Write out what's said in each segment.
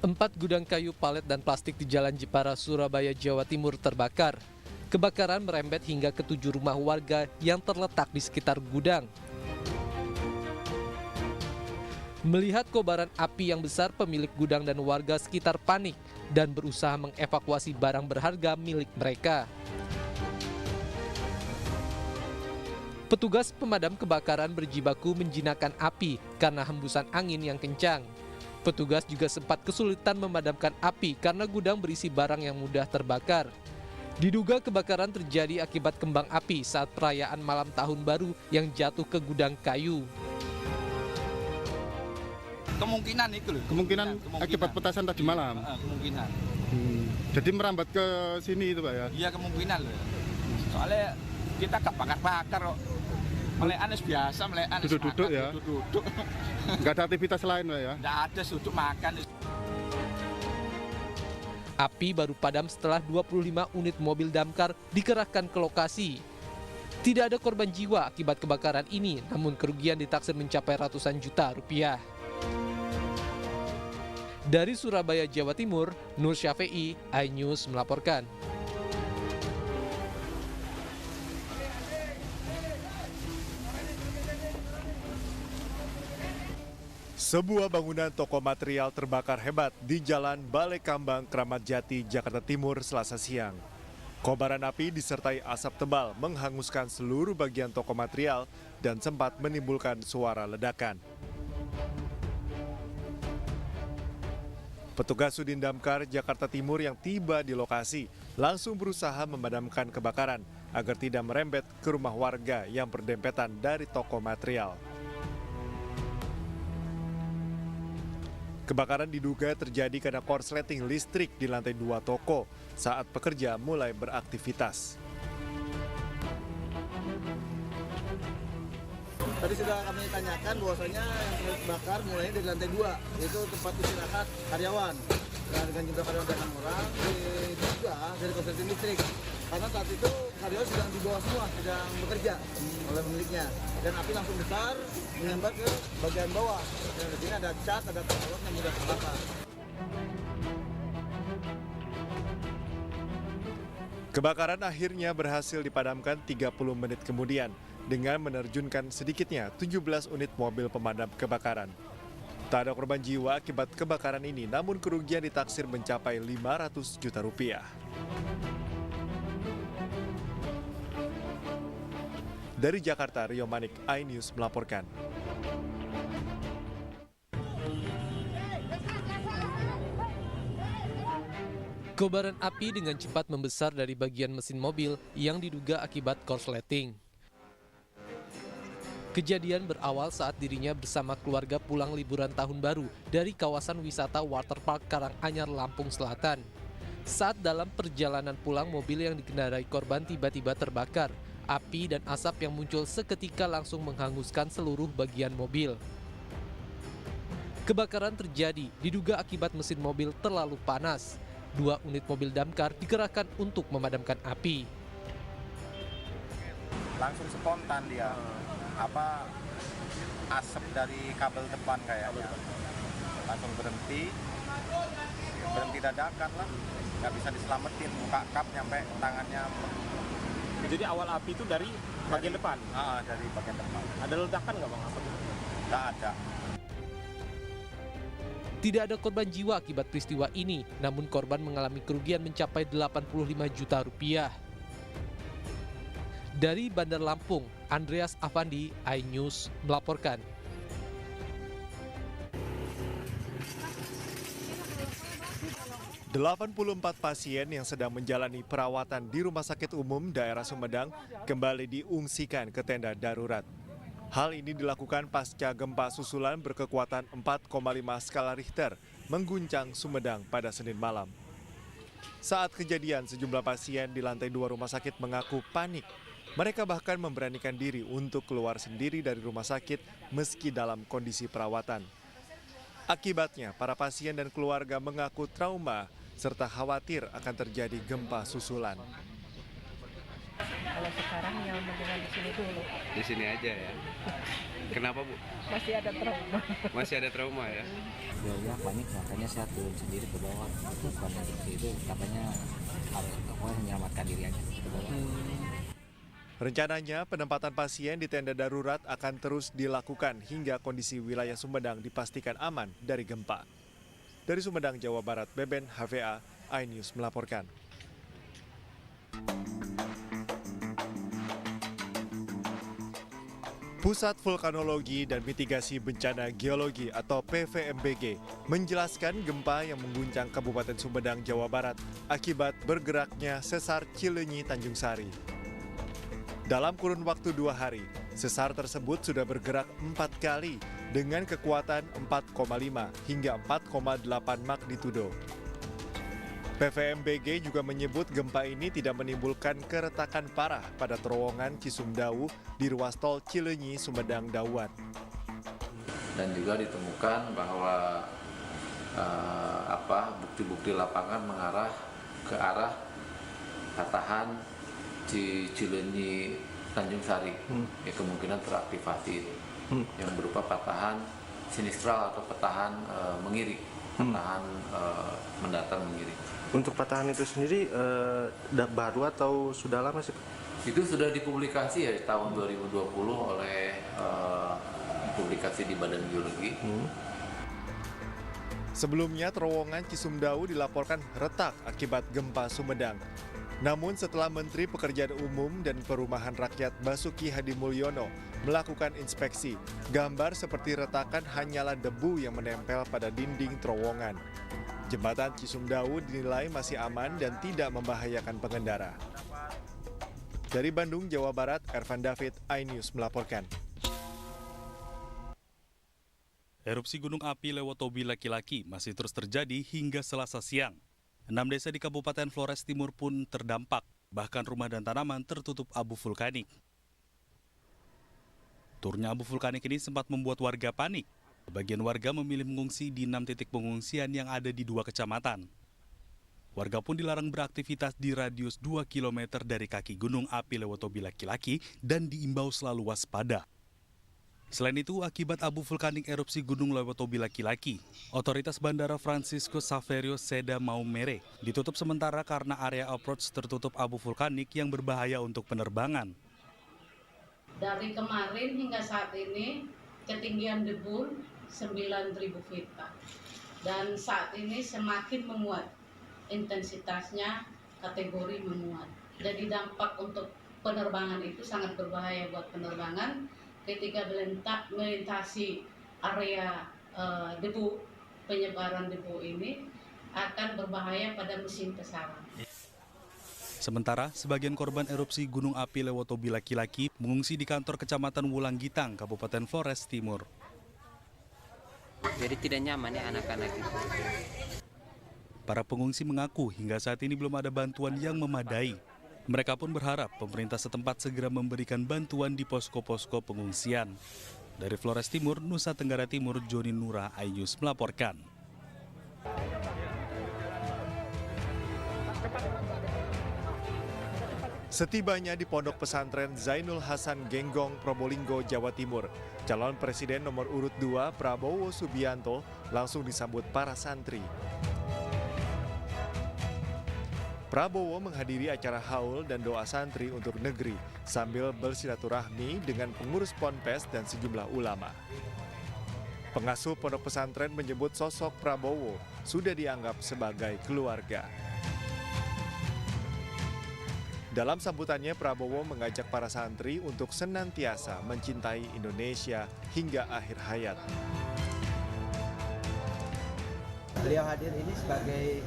4 gudang kayu, palet, dan plastik di Jalan Jepara, Surabaya, Jawa Timur terbakar. Kebakaran merembet hingga ke 7 rumah warga yang terletak di sekitar gudang. Melihat kobaran api yang besar, pemilik gudang dan warga sekitar panik dan berusaha mengevakuasi barang berharga milik mereka. Petugas pemadam kebakaran berjibaku menjinakkan api karena hembusan angin yang kencang. Petugas juga sempat kesulitan memadamkan api karena gudang berisi barang yang mudah terbakar. Diduga kebakaran terjadi akibat kembang api saat perayaan malam tahun baru yang jatuh ke gudang kayu. Kemungkinan itu loh. Kemungkinan akibat petasan tadi malam. Kemungkinan. Jadi merambat ke sini itu Pak ya? Iya kemungkinan loh. Soalnya kita gak bakar-bakar kok. Melekan biasa, melekan Duduk-duduk ya? Duduk-duduk. Nggak ada aktivitas lain Pak ya? Nggak ada, duduk makan. Api baru padam setelah 25 unit mobil damkar dikerahkan ke lokasi. Tidak ada korban jiwa akibat kebakaran ini, namun kerugian ditaksir mencapai ratusan juta rupiah. Dari Surabaya, Jawa Timur, Nur Syafei, iNews melaporkan. Sebuah bangunan toko material terbakar hebat di Jalan Balai Kambang, Kramat Jati, Jakarta Timur, Selasa siang. Kobaran api disertai asap tebal menghanguskan seluruh bagian toko material dan sempat menimbulkan suara ledakan. Petugas Sudin Damkar Jakarta Timur yang tiba di lokasi langsung berusaha memadamkan kebakaran agar tidak merembet ke rumah warga yang berdempetan dari toko material. Kebakaran diduga terjadi karena korsleting listrik di lantai 2 toko saat pekerja mulai beraktivitas. Tadi sudah kami tanyakan bahwasanya yang terbakar mulai dari lantai 2, yaitu tempat istirahat karyawan. Dan dengan jumlah karyawan 6 orang, diduga dari korsleting listrik. Karena saat itu karyawan sedang di bawah semua, sedang bekerja oleh pemiliknya. Dan api langsung besar menyambar ke bagian bawah. Dan di sini ada cat, ada tolong yang mudah terbakar. Kebakaran akhirnya berhasil dipadamkan 30 menit kemudian dengan menerjunkan sedikitnya 17 unit mobil pemadam kebakaran. Tak ada korban jiwa akibat kebakaran ini, namun kerugian ditaksir mencapai 500 juta rupiah. Dari Jakarta, Rio Manik, iNews melaporkan. Kobaran api dengan cepat membesar dari bagian mesin mobil yang diduga akibat korsleting. Kejadian berawal saat dirinya bersama keluarga pulang liburan tahun baru dari kawasan wisata Waterpark Karanganyar, Lampung Selatan. Saat dalam perjalanan pulang, mobil yang dikendarai korban tiba-tiba terbakar. Api dan asap yang muncul seketika langsung menghanguskan seluruh bagian mobil. Kebakaran terjadi diduga akibat mesin mobil terlalu panas. 2 unit mobil damkar dikerahkan untuk memadamkan api. Langsung spontan dia, asap dari kabel depan kayaknya. Langsung berhenti dadakan lah, nggak bisa diselamatin, buka kap nyampe tangannya. Jadi awal api itu dari bagian depan? Dari bagian depan. Ada ledakan nggak Bang? Nggak ada. Tidak ada korban jiwa akibat peristiwa ini, namun korban mengalami kerugian mencapai 85 juta rupiah. Dari Bandar Lampung, Andreas Afandi, iNews melaporkan. ...84 pasien yang sedang menjalani perawatan di Rumah Sakit Umum Daerah Sumedang kembali diungsikan ke tenda darurat. Hal ini dilakukan pasca gempa susulan berkekuatan 4,5 skala Richter mengguncang Sumedang pada Senin malam. Saat kejadian, sejumlah pasien di lantai 2 rumah sakit mengaku panik. Mereka bahkan memberanikan diri untuk keluar sendiri dari rumah sakit meski dalam kondisi perawatan. Akibatnya, para pasien dan keluarga mengaku trauma serta khawatir akan terjadi gempa susulan. Kalau sekarang ya mendingan di sini dulu. Di sini aja ya. Kenapa Bu? Masih ada trauma. Masih ada trauma ya? Ya panik, makanya saya turun sendiri ke bawah. Karena itu katanya harus menyelamatkan diri aja ke bawah. Rencananya penempatan pasien di tenda darurat akan terus dilakukan hingga kondisi wilayah Sumedang dipastikan aman dari gempa. Dari Sumedang, Jawa Barat, Beben HVA, iNews melaporkan. Pusat Vulkanologi dan Mitigasi Bencana Geologi atau PVMBG menjelaskan gempa yang mengguncang Kabupaten Sumedang, Jawa Barat akibat bergeraknya sesar Cileunyi Tanjung Sari. Dalam kurun waktu 2 hari, sesar tersebut sudah bergerak 4 kali dengan kekuatan 4,5 hingga 4,8 magnitudo. PVMBG juga menyebut gempa ini tidak menimbulkan keretakan parah pada terowongan Cisumdawu di ruas tol Cileunyi Sumedang Dauan. Dan juga ditemukan bahwa bukti-bukti lapangan mengarah ke arah patahan Cileunyi Tanjung Sari, ya kemungkinan teraktivasi yang berupa patahan sinistral atau patahan mengirik, patahan mendatar mengirik. Untuk patahan itu sendiri baru atau sudah lama sih? Itu sudah dipublikasi ya tahun 2020 oleh publikasi di Badan Geologi. Sebelumnya terowongan Cisumdawu dilaporkan retak akibat gempa Sumedang. Namun setelah Menteri Pekerjaan Umum dan Perumahan Rakyat Basuki Hadimulyono melakukan inspeksi, gambar seperti retakan hanyalah debu yang menempel pada dinding terowongan. Jembatan Cisumdawu dinilai masih aman dan tidak membahayakan pengendara. Dari Bandung, Jawa Barat, Ervan David, iNews melaporkan. Erupsi gunung api Lewotobi laki-laki masih terus terjadi hingga Selasa siang. 6 desa di Kabupaten Flores Timur pun terdampak, bahkan rumah dan tanaman tertutup abu vulkanik. Turunnya abu vulkanik ini sempat membuat warga panik. Sebagian warga memilih mengungsi di 6 titik pengungsian yang ada di 2 kecamatan. Warga pun dilarang beraktivitas di radius 2 km dari kaki gunung api Lewotobi laki-laki dan diimbau selalu waspada. Selain itu, akibat abu vulkanik erupsi Gunung Lewotobi laki-laki, otoritas Bandara Francisco Saverio Seda Maumere ditutup sementara karena area approach tertutup abu vulkanik yang berbahaya untuk penerbangan. Dari kemarin hingga saat ini, ketinggian debu 9.000 feet. Dan saat ini semakin menguat, intensitasnya kategori menguat. Jadi dampak untuk penerbangan itu sangat berbahaya buat penerbangan. Ketika melintasi area debu, penyebaran debu ini akan berbahaya pada mesin pesawat. Sementara, sebagian korban erupsi gunung api Lewotobi laki-laki mengungsi di kantor Kecamatan Wulanggitang, Kabupaten Flores Timur. Jadi tidak nyaman ya anak-anak itu. Para pengungsi mengaku hingga saat ini belum ada bantuan yang memadai. Mereka pun berharap pemerintah setempat segera memberikan bantuan di posko-posko pengungsian. Dari Flores Timur, Nusa Tenggara Timur, Joni Nura, iNews melaporkan. Setibanya di Pondok Pesantren Zainul Hasan Genggong, Probolinggo, Jawa Timur, calon presiden nomor urut 2 Prabowo Subianto langsung disambut para santri. Prabowo menghadiri acara haul dan doa santri untuk negeri sambil bersilaturahmi dengan pengurus ponpes dan sejumlah ulama. Pengasuh pondok pesantren menyebut sosok Prabowo sudah dianggap sebagai keluarga. Dalam sambutannya, Prabowo mengajak para santri untuk senantiasa mencintai Indonesia hingga akhir hayat. Beliau hadir ini sebagai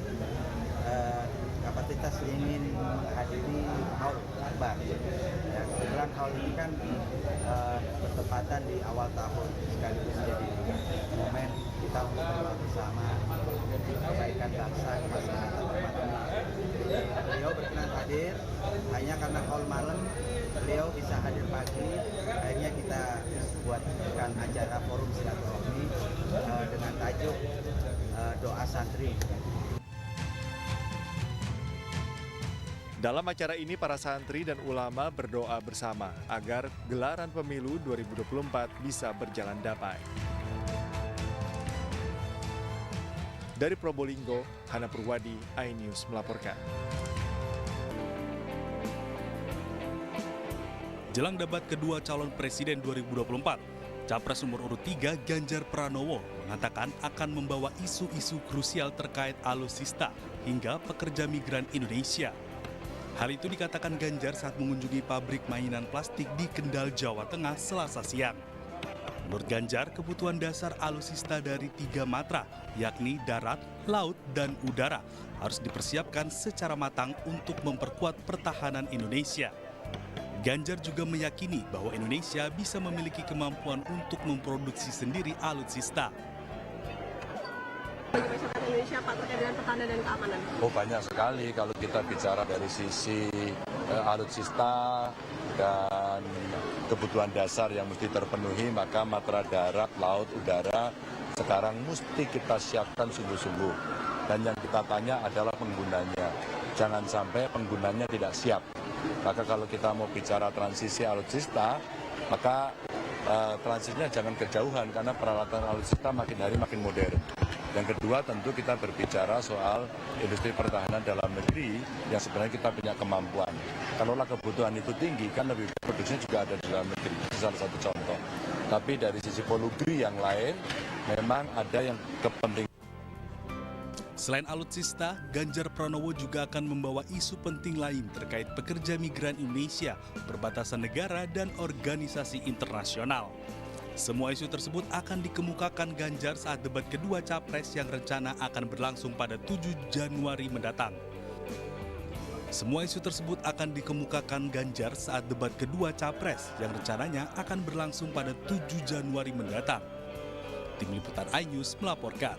kapasitas ingin menghadiri haul akbar. Ya, kebetulan haul ini kan bertepatan di awal tahun, sekaligus jadi momen kita untuk berdoa bersama, kebaikan bangsa, kemaslahatan umat ini. Beliau berkenan hadir, hanya karena haul malam, beliau bisa hadir pagi, akhirnya kita buatkan acara forum silaturahmi dengan tajuk doa santri. Dalam acara ini, para santri dan ulama berdoa bersama agar gelaran pemilu 2024 bisa berjalan damai. Dari Probolinggo, Hana Purwadi, iNews melaporkan. Jelang debat kedua calon presiden 2024, Capres nomor urut 3 Ganjar Pranowo mengatakan akan membawa isu-isu krusial terkait alutsista hingga pekerja migran Indonesia. Hal itu dikatakan Ganjar saat mengunjungi pabrik mainan plastik di Kendal, Jawa Tengah, Selasa siang. Menurut Ganjar, kebutuhan dasar alutsista dari 3 matra, yakni darat, laut, dan udara, harus dipersiapkan secara matang untuk memperkuat pertahanan Indonesia. Ganjar juga meyakini bahwa Indonesia bisa memiliki kemampuan untuk memproduksi sendiri alutsista. Bagi masyarakat Indonesia, Pak, terkait dengan pertahanan dan keamanan? Oh, banyak sekali kalau kita bicara dari sisi alutsista dan kebutuhan dasar yang mesti terpenuhi, maka matra darat, laut, udara sekarang mesti kita siapkan sungguh-sungguh. Dan yang kita tanya adalah penggunanya. Jangan sampai penggunanya tidak siap. Maka kalau kita mau bicara transisi alutsista, maka transisinya jangan kejauhan karena peralatan alutsista makin hari makin modern. Yang kedua tentu kita berbicara soal industri pertahanan dalam negeri yang sebenarnya kita punya kemampuan. Kalaulah kebutuhan itu tinggi kan lebih baik produksinya juga ada di dalam negeri. Itu salah satu contoh. Tapi dari sisi polugri yang lain memang ada yang kepentingan. Selain alutsista, Ganjar Pranowo juga akan membawa isu penting lain terkait pekerja migran Indonesia, perbatasan negara, dan organisasi internasional. Semua isu tersebut akan dikemukakan Ganjar saat debat kedua Capres yang rencana akan berlangsung pada 7 Januari mendatang. Semua isu tersebut akan dikemukakan Ganjar saat debat kedua Capres yang rencananya akan berlangsung pada 7 Januari mendatang. Tim Liputan iNews melaporkan.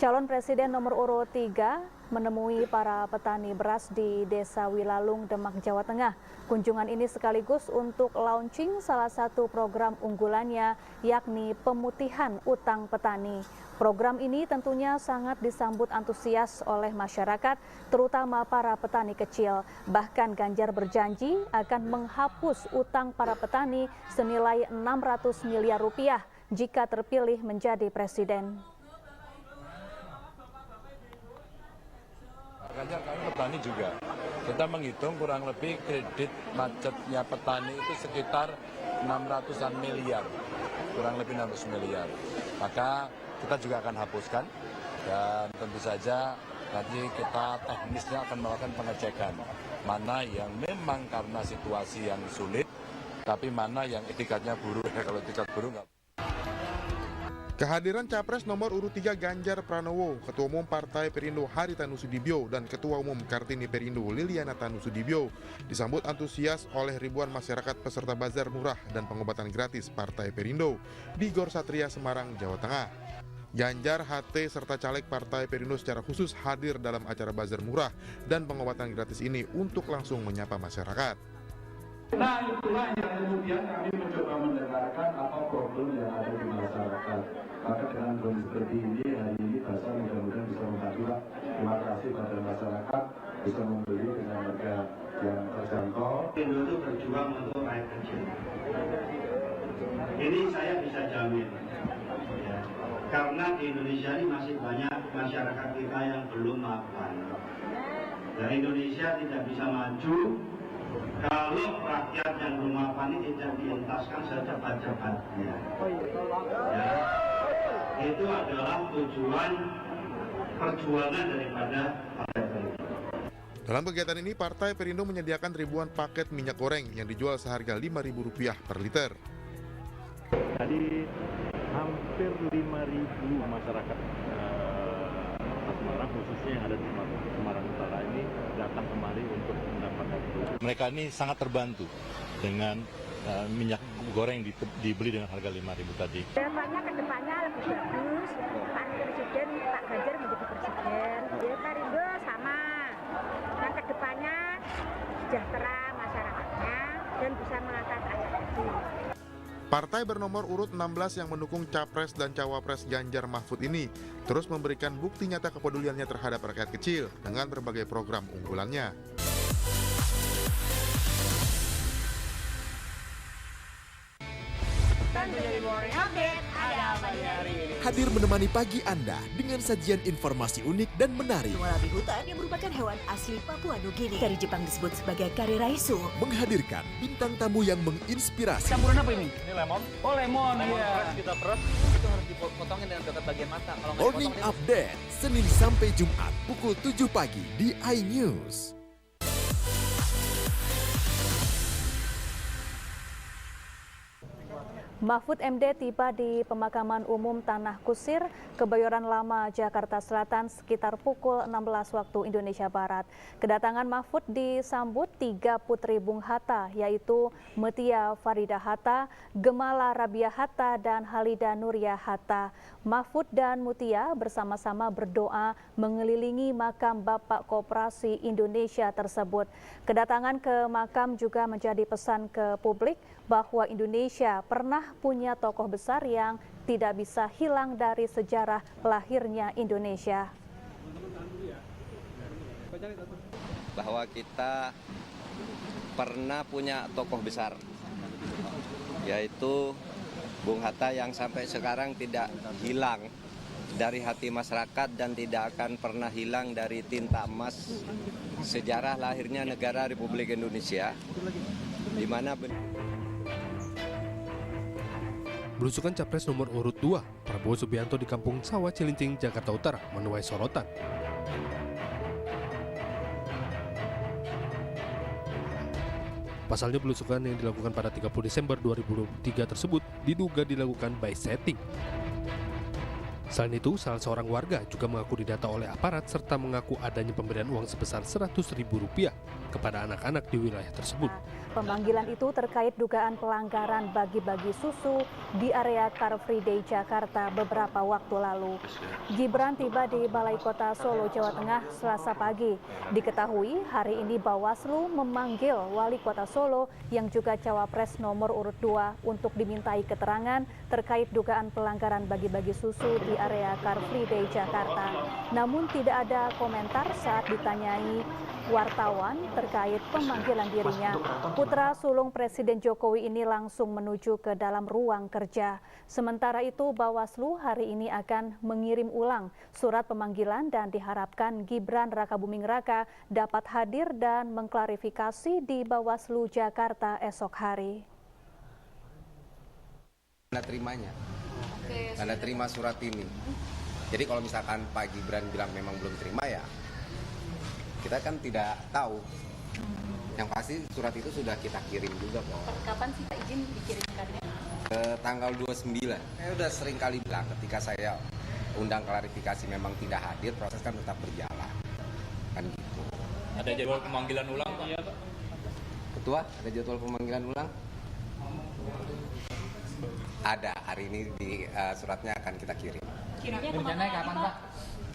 Calon Presiden nomor urut 3 menemui para petani beras di Desa Wilalung, Demak, Jawa Tengah. Kunjungan ini sekaligus untuk launching salah satu program unggulannya, yakni pemutihan utang petani. Program ini tentunya sangat disambut antusias oleh masyarakat, terutama para petani kecil. Bahkan Ganjar berjanji akan menghapus utang para petani senilai 600 miliar rupiah jika terpilih menjadi presiden. Ganjar, kami petani juga. Kita menghitung kurang lebih kredit macetnya petani itu sekitar 600-an miliar. Kurang lebih 600 miliar. Maka kita juga akan hapuskan dan tentu saja nanti kita teknisnya akan melakukan pengecekan. Mana yang memang karena situasi yang sulit, tapi mana yang etikatnya buruk. Kalau etikat buruk nggak. Kehadiran Capres nomor urut 3 Ganjar Pranowo, Ketua Umum Partai Perindo Haritanu Sudibyo dan Ketua Umum Kartini Perindo Liliana Tanu Sudibyo disambut antusias oleh ribuan masyarakat peserta bazar murah dan pengobatan gratis Partai Perindo di Gor Satria, Semarang, Jawa Tengah. Ganjar, HT, serta caleg Partai Perindo secara khusus hadir dalam acara bazar murah dan pengobatan gratis ini untuk langsung menyapa masyarakat. Nah, itulah yang kemudian kami mencoba mendengarkan apa problem yang ada di masyarakat. Maka dengan kondisi seperti ini, hari ini pasar mudah-mudahan bisa membantu. Terima kasih pada masyarakat bisa membeli dengan harga yang terjangkau. Perindo itu berjuang untuk rakyat kecil. Ini saya bisa jamin. Ya. Karena di Indonesia ini masih banyak masyarakat kita yang belum mapan. Dan Indonesia tidak bisa maju kalau rakyat yang belum mapan ini tidak dientaskan secepat-cepatnya. Ya. Itu adalah tujuan perjuangan daripada Partai Perindo. Dalam kegiatan ini, Partai Perindo menyediakan ribuan paket minyak goreng yang dijual seharga Rp5.000 per liter. Tadi hampir 5.000 masyarakat Semarang, khususnya yang ada di Semarang Utara ini datang kemari untuk mendapatkan itu. Mereka ini sangat terbantu dengan minyak goreng dibeli dengan harga Rp5.000 tadi. Harapannya ke depannya lebih bagus, Pak Presiden, Pak Ganjar menjadi presiden. Ya, Perindo sama, dan ke depannya sejahtera masyarakatnya dan bisa mengangkat rakyat kecil. Partai bernomor urut 16 yang mendukung Capres dan Cawapres Ganjar Mahfud ini terus memberikan bukti nyata kepeduliannya terhadap rakyat kecil dengan berbagai program unggulannya. Hadir menemani pagi Anda dengan sajian informasi unik dan menarik. Walabi hutan yang merupakan hewan asli Papua Nugini dari Jepang disebut sebagai kariraisu. Menghadirkan bintang tamu yang menginspirasi. Campuran apa ini? Ini lemon. Oh, lemon. Iya. Kita peras. Itu harus dipotongin dengan dekat bagian mata. Kalau nggak Morning Update, Senin sampai Jumat pukul 7 pagi di iNews. Mahfud MD tiba di Pemakaman Umum Tanah Kusir, Kebayoran Lama, Jakarta Selatan sekitar pukul 16 waktu Indonesia Barat. Kedatangan Mahfud disambut 3 putri Bung Hatta, yaitu Metia Farida Hatta, Gemala Rabia Hatta, dan Halida Nuria Hatta. Mahfud dan Mutia bersama-sama berdoa mengelilingi makam Bapak Koperasi Indonesia tersebut. Kedatangan ke makam juga menjadi pesan ke publik bahwa Indonesia pernah punya tokoh besar yang tidak bisa hilang dari sejarah lahirnya Indonesia. Bahwa kita pernah punya tokoh besar, yaitu Bung Hatta yang sampai sekarang tidak hilang dari hati masyarakat dan tidak akan pernah hilang dari tinta emas sejarah lahirnya negara Republik Indonesia, di mana Belusukan Capres nomor urut 2, Prabowo Subianto di Kampung Sawah Cilincing, Jakarta Utara menuai sorotan. Pasalnya belusukan yang dilakukan pada 30 Desember 2023 tersebut diduga dilakukan by setting. Selain itu, salah seorang warga juga mengaku didata oleh aparat serta mengaku adanya pemberian uang sebesar Rp100.000 kepada anak-anak di wilayah tersebut. Pemanggilan itu terkait dugaan pelanggaran bagi-bagi susu di area Car Free Day Jakarta beberapa waktu lalu. Gibran tiba di Balai Kota Solo, Jawa Tengah, Selasa pagi. Diketahui hari ini Bawaslu memanggil Wali Kota Solo yang juga Cawapres nomor urut 2 untuk dimintai keterangan terkait dugaan pelanggaran bagi-bagi susu di area Car Free Day Jakarta. Namun tidak ada komentar saat ditanyai wartawan terkait pemanggilan dirinya. Putra sulung Presiden Jokowi ini langsung menuju ke dalam ruang kerja. Sementara itu, Bawaslu hari ini akan mengirim ulang surat pemanggilan dan diharapkan Gibran Rakabuming Raka dapat hadir dan mengklarifikasi di Bawaslu Jakarta esok hari. Tanda terimanya, tanda terima surat ini. Jadi kalau misalkan Pak Gibran bilang memang belum terima, ya kita kan tidak tahu. Yang pasti surat itu sudah kita kirim juga kok. Kapan sih Pak izin dikirimkannya? Tanggal 29. Saya udah sering kali bilang ketika saya undang klarifikasi memang tidak hadir, proses kan tetap berjalan. Kan gitu. Ada jadwal pemanggilan ulang Pak? Iya Pak. Ketua, ada jadwal pemanggilan ulang? Ada, hari ini di suratnya akan kita kirim. Rencananya kapan Pak?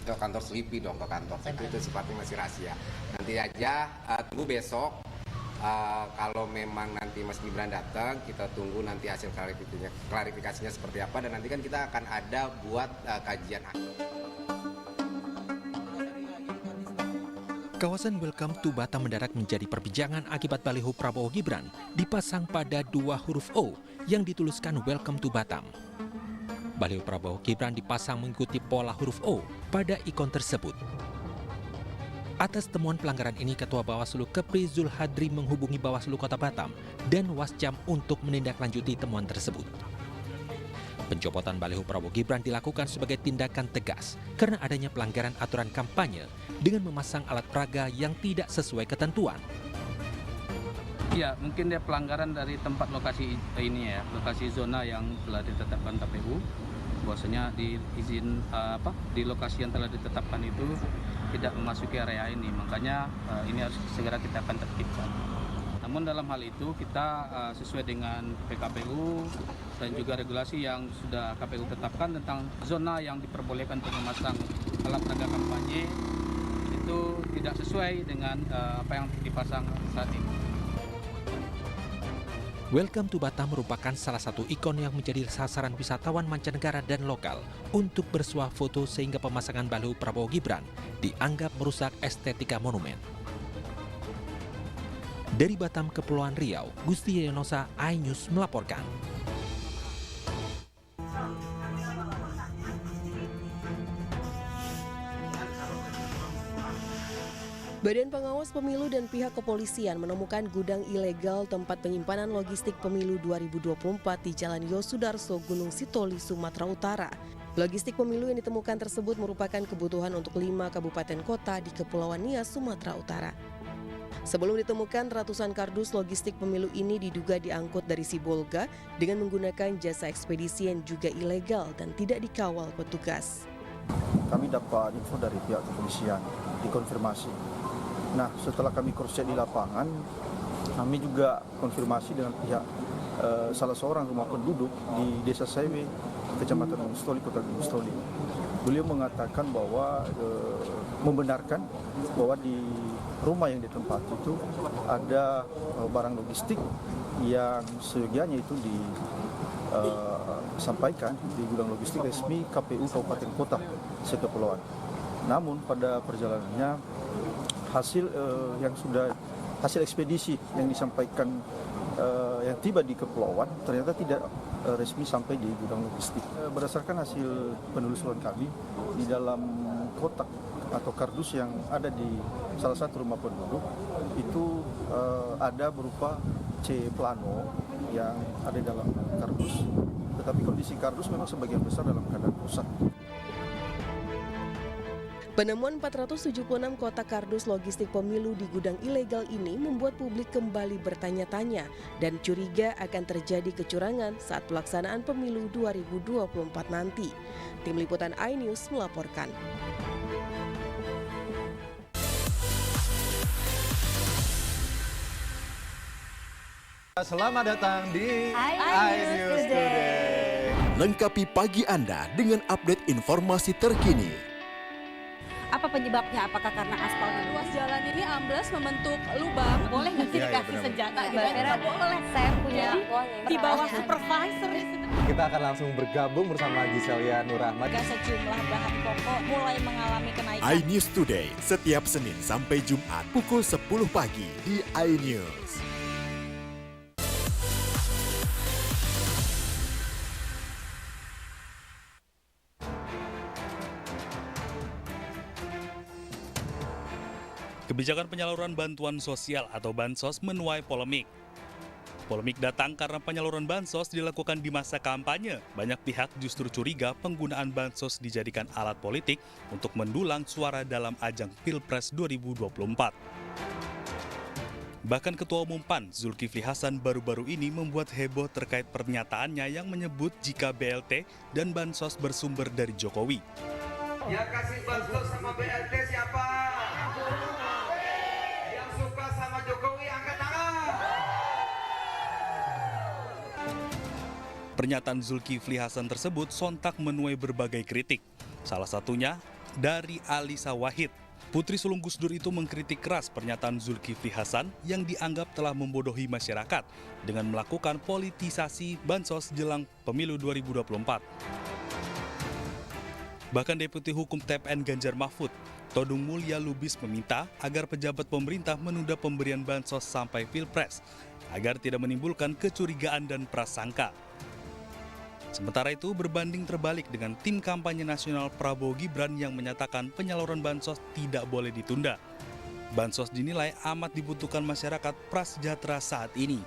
Ke kantor Slipi dong, ke kantor. Itu sifatnya masih rahasia. Nanti aja tunggu besok. Kalau memang nanti Mas Gibran datang, kita tunggu nanti hasil klarifikasinya seperti apa. Dan nanti kan kita akan ada buat kajian. Kawasan Welcome to Batam mendadak menjadi perbincangan akibat baliho Prabowo Gibran dipasang pada 2 huruf O yang dituliskan Welcome to Batam. Baliho Prabowo Gibran dipasang mengikuti pola huruf O pada ikon tersebut. Atas temuan pelanggaran ini, Ketua Bawaslu Kepri Zulhadri menghubungi Bawaslu Kota Batam dan Wascam untuk menindaklanjuti temuan tersebut. Pencopotan baliho Prabowo Gibran dilakukan sebagai tindakan tegas karena adanya pelanggaran aturan kampanye dengan memasang alat peraga yang tidak sesuai ketentuan. Ya, mungkin dia pelanggaran dari tempat lokasi ini ya, lokasi zona yang telah ditetapkan KPU. Bahwasanya di izin di lokasi yang telah ditetapkan itu tidak memasuki area ini, makanya ini harus segera kita akan tertibkan. Namun dalam hal itu kita sesuai dengan PKPU dan juga regulasi yang sudah KPU tetapkan tentang zona yang diperbolehkan untuk memasang alat peraga kampanye itu tidak sesuai dengan apa yang dipasang saat ini. Welcome to Batam merupakan salah satu ikon yang menjadi sasaran wisatawan mancanegara dan lokal untuk bersuah foto sehingga pemasangan baliho Prabowo Gibran dianggap merusak estetika monumen. Dari Batam, Kepulauan Riau, Gusti Yonosa, iNews melaporkan. Badan Pengawas Pemilu dan pihak kepolisian menemukan gudang ilegal tempat penyimpanan logistik pemilu 2024 di Jalan Yosudarso, Gunung Sitoli, Sumatera Utara. Logistik pemilu yang ditemukan tersebut merupakan kebutuhan untuk 5 kabupaten kota di Kepulauan Nias, Sumatera Utara. Sebelum ditemukan, ratusan kardus logistik pemilu ini diduga diangkut dari Sibolga dengan menggunakan jasa ekspedisi yang juga ilegal dan tidak dikawal petugas. Kami dapat info dari pihak kepolisian, dikonfirmasi. Nah, setelah kami cross-check di lapangan, kami juga konfirmasi dengan pihak salah seorang rumah penduduk di Desa Sewe, Kecamatan Gunung Sitoli, Kota Gunung Sitoli. Beliau mengatakan bahwa membenarkan bahwa di rumah yang ditempati itu ada barang logistik yang seyogianya itu disampaikan di gudang logistik resmi KPU Kabupaten Kota Sekepulauan. Namun pada perjalanannya hasil ekspedisi yang disampaikan yang tiba di kepulauan ternyata tidak resmi sampai di gudang logistik. Berdasarkan hasil penelusuran kami, di dalam kotak atau kardus yang ada di salah satu rumah penduduk itu ada berupa C plano yang ada di dalam kardus, tetapi kondisi kardus memang sebagian besar dalam keadaan rusak. Penemuan 476 kotak kardus logistik pemilu di gudang ilegal ini membuat publik kembali bertanya-tanya dan curiga akan terjadi kecurangan saat pelaksanaan pemilu 2024 nanti. Tim Liputan iNews melaporkan. Selamat datang di iNews Today. Lengkapi pagi Anda dengan update informasi terkini. Apa penyebabnya? Apakah karena aspal ruas jalan ini amblas membentuk lubang? Boleh nggak sih dikasih senjata? Tidak boleh. Saya punya di bawah supervisor. Kita akan langsung bergabung bersama Giselia Nurahmat. Sejumlah bahan pokok mulai mengalami kenaikan. iNews Today setiap Senin sampai Jumat pukul 10 pagi di iNews. Kebijakan penyaluran bantuan sosial atau Bansos menuai polemik. Polemik datang karena penyaluran Bansos dilakukan di masa kampanye. Banyak pihak justru curiga penggunaan Bansos dijadikan alat politik untuk mendulang suara dalam ajang Pilpres 2024. Bahkan Ketua Umum PAN, Zulkifli Hasan, baru-baru ini membuat heboh terkait pernyataannya yang menyebut jika BLT dan Bansos bersumber dari Jokowi. Ya kasih Bansos sama BLT siapa? Yang suka sama Jokowi angkat tangan. Pernyataan Zulkifli Hasan tersebut sontak menuai berbagai kritik. Salah satunya dari Alisa Wahid. Putri sulung Gus Dur itu mengkritik keras pernyataan Zulkifli Hasan yang dianggap telah membodohi masyarakat dengan melakukan politisasi Bansos jelang pemilu 2024. Bahkan Deputi Hukum TPN Ganjar Mahfud, Todung Mulya Lubis, meminta agar pejabat pemerintah menunda pemberian Bansos sampai Pilpres agar tidak menimbulkan kecurigaan dan prasangka. Sementara itu berbanding terbalik dengan tim kampanye nasional Prabowo Gibran yang menyatakan penyaluran Bansos tidak boleh ditunda. Bansos dinilai amat dibutuhkan masyarakat prasejahtera saat ini.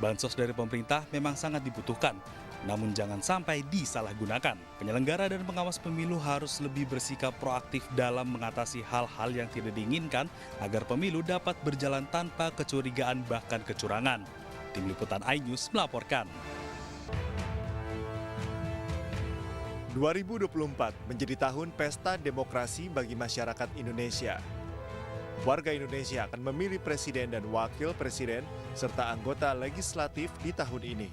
Bansos dari pemerintah memang sangat dibutuhkan, namun jangan sampai disalahgunakan. Penyelenggara dan pengawas pemilu harus lebih bersikap proaktif dalam mengatasi hal-hal yang tidak diinginkan agar pemilu dapat berjalan tanpa kecurigaan bahkan kecurangan. Tim Liputan iNews melaporkan. 2024 menjadi tahun pesta demokrasi bagi masyarakat Indonesia. Warga Indonesia akan memilih presiden dan wakil presiden serta anggota legislatif di tahun ini.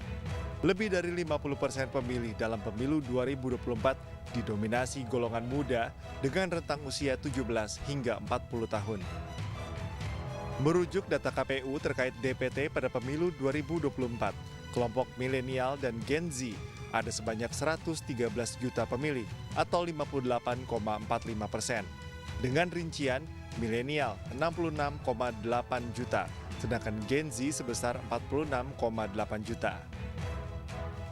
Lebih dari 50% pemilih dalam pemilu 2024 didominasi golongan muda dengan rentang usia 17 hingga 40 tahun. Merujuk data KPU terkait DPT pada pemilu 2024, kelompok milenial dan Gen Z ada sebanyak 113 juta pemilih atau 58,45%. Dengan rincian, milenial 66,8 juta, sedangkan Gen Z sebesar 46,8 juta.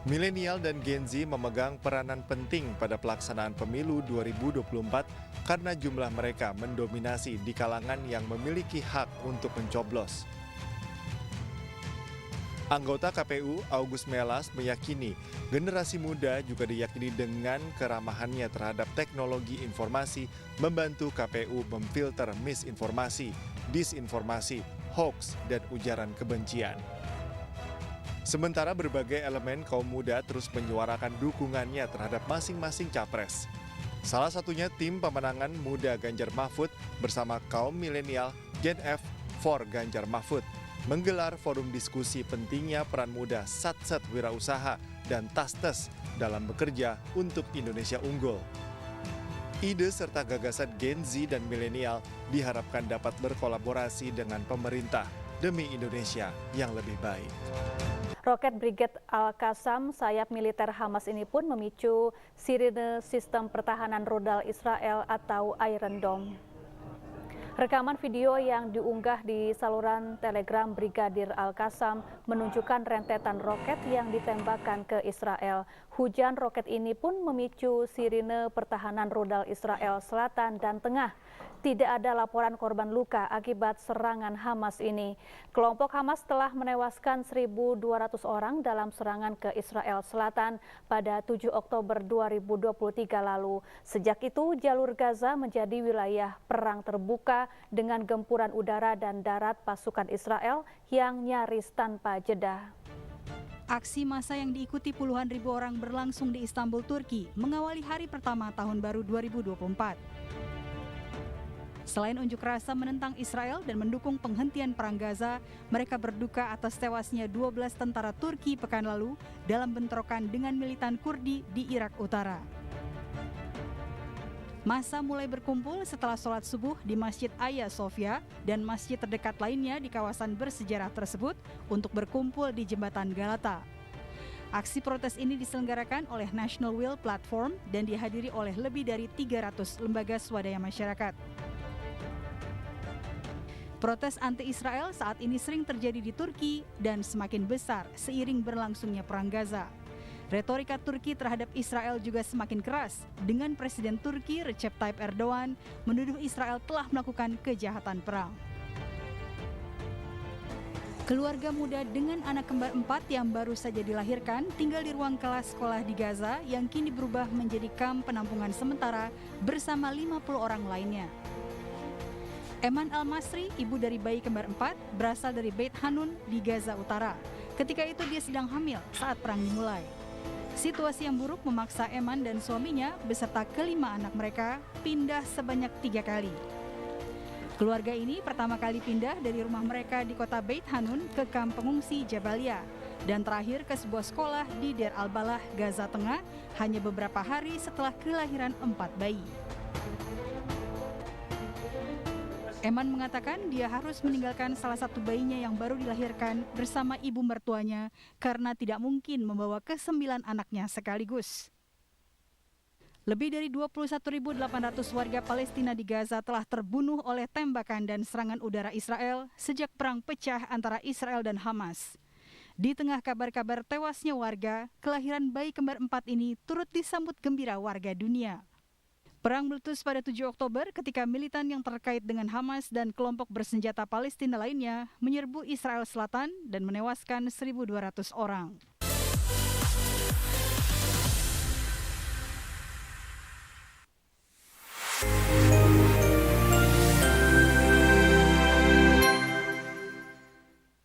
Milenial dan Gen Z memegang peranan penting pada pelaksanaan pemilu 2024 karena jumlah mereka mendominasi di kalangan yang memiliki hak untuk mencoblos. Anggota KPU August Melas meyakini generasi muda juga diyakini dengan keramahannya terhadap teknologi informasi membantu KPU memfilter misinformasi, disinformasi, hoax, dan ujaran kebencian. Sementara berbagai elemen kaum muda terus menyuarakan dukungannya terhadap masing-masing capres. Salah satunya tim pemenangan muda Ganjar Mahfud bersama kaum milenial Gen F for Ganjar Mahfud menggelar forum diskusi pentingnya peran muda Satset Wirausaha dan Tastes dalam bekerja untuk Indonesia unggul. Ide serta gagasan Gen Z dan milenial diharapkan dapat berkolaborasi dengan pemerintah demi Indonesia yang lebih baik. Roket Brigade Al-Qassam, sayap militer Hamas ini pun memicu sirine sistem pertahanan rudal Israel atau Iron Dome. Rekaman video yang diunggah di saluran Telegram Brigadir Al-Qassam menunjukkan rentetan roket yang ditembakkan ke Israel. Hujan roket ini pun memicu sirine pertahanan rudal Israel Selatan dan Tengah. Tidak ada laporan korban luka akibat serangan Hamas ini. Kelompok Hamas telah menewaskan 1.200 orang dalam serangan ke Israel Selatan pada 7 Oktober 2023 lalu. Sejak itu, jalur Gaza menjadi wilayah perang terbuka dengan gempuran udara dan darat pasukan Israel yang nyaris tanpa jeda. Aksi massa yang diikuti puluhan ribu orang berlangsung di Istanbul, Turki, mengawali hari pertama tahun baru 2024. Selain unjuk rasa menentang Israel dan mendukung penghentian perang Gaza, mereka berduka atas tewasnya 12 tentara Turki pekan lalu dalam bentrokan dengan militan Kurdi di Irak Utara. Massa mulai berkumpul setelah sholat subuh di Masjid Hagia Sophia dan masjid terdekat lainnya di kawasan bersejarah tersebut untuk berkumpul di Jembatan Galata. Aksi protes ini diselenggarakan oleh National Will Platform dan dihadiri oleh lebih dari 300 lembaga swadaya masyarakat. Protes anti-Israel saat ini sering terjadi di Turki dan semakin besar seiring berlangsungnya perang Gaza. Retorika Turki terhadap Israel juga semakin keras dengan Presiden Turki Recep Tayyip Erdogan menuduh Israel telah melakukan kejahatan perang. Keluarga muda dengan anak kembar 4 yang baru saja dilahirkan tinggal di ruang kelas sekolah di Gaza yang kini berubah menjadi kamp penampungan sementara bersama 50 orang lainnya. Eman Al-Masri, ibu dari bayi kembar 4, berasal dari Beit Hanun di Gaza Utara. Ketika itu dia sedang hamil saat perang dimulai. Situasi yang buruk memaksa Eman dan suaminya beserta kelima anak mereka pindah sebanyak 3 kali. Keluarga ini pertama kali pindah dari rumah mereka di kota Beit Hanun ke kamp pengungsi Jabalia dan terakhir ke sebuah sekolah di Deir al-Balah, Gaza Tengah hanya beberapa hari setelah kelahiran 4 bayi. Eman mengatakan dia harus meninggalkan salah satu bayinya yang baru dilahirkan bersama ibu mertuanya karena tidak mungkin membawa ke-9 anaknya sekaligus. Lebih dari 21.800 warga Palestina di Gaza telah terbunuh oleh tembakan dan serangan udara Israel sejak perang pecah antara Israel dan Hamas. Di tengah kabar-kabar tewasnya warga, kelahiran bayi kembar 4 ini turut disambut gembira warga dunia. Perang meletus pada 7 Oktober ketika militan yang terkait dengan Hamas dan kelompok bersenjata Palestina lainnya menyerbu Israel Selatan dan menewaskan 1.200 orang.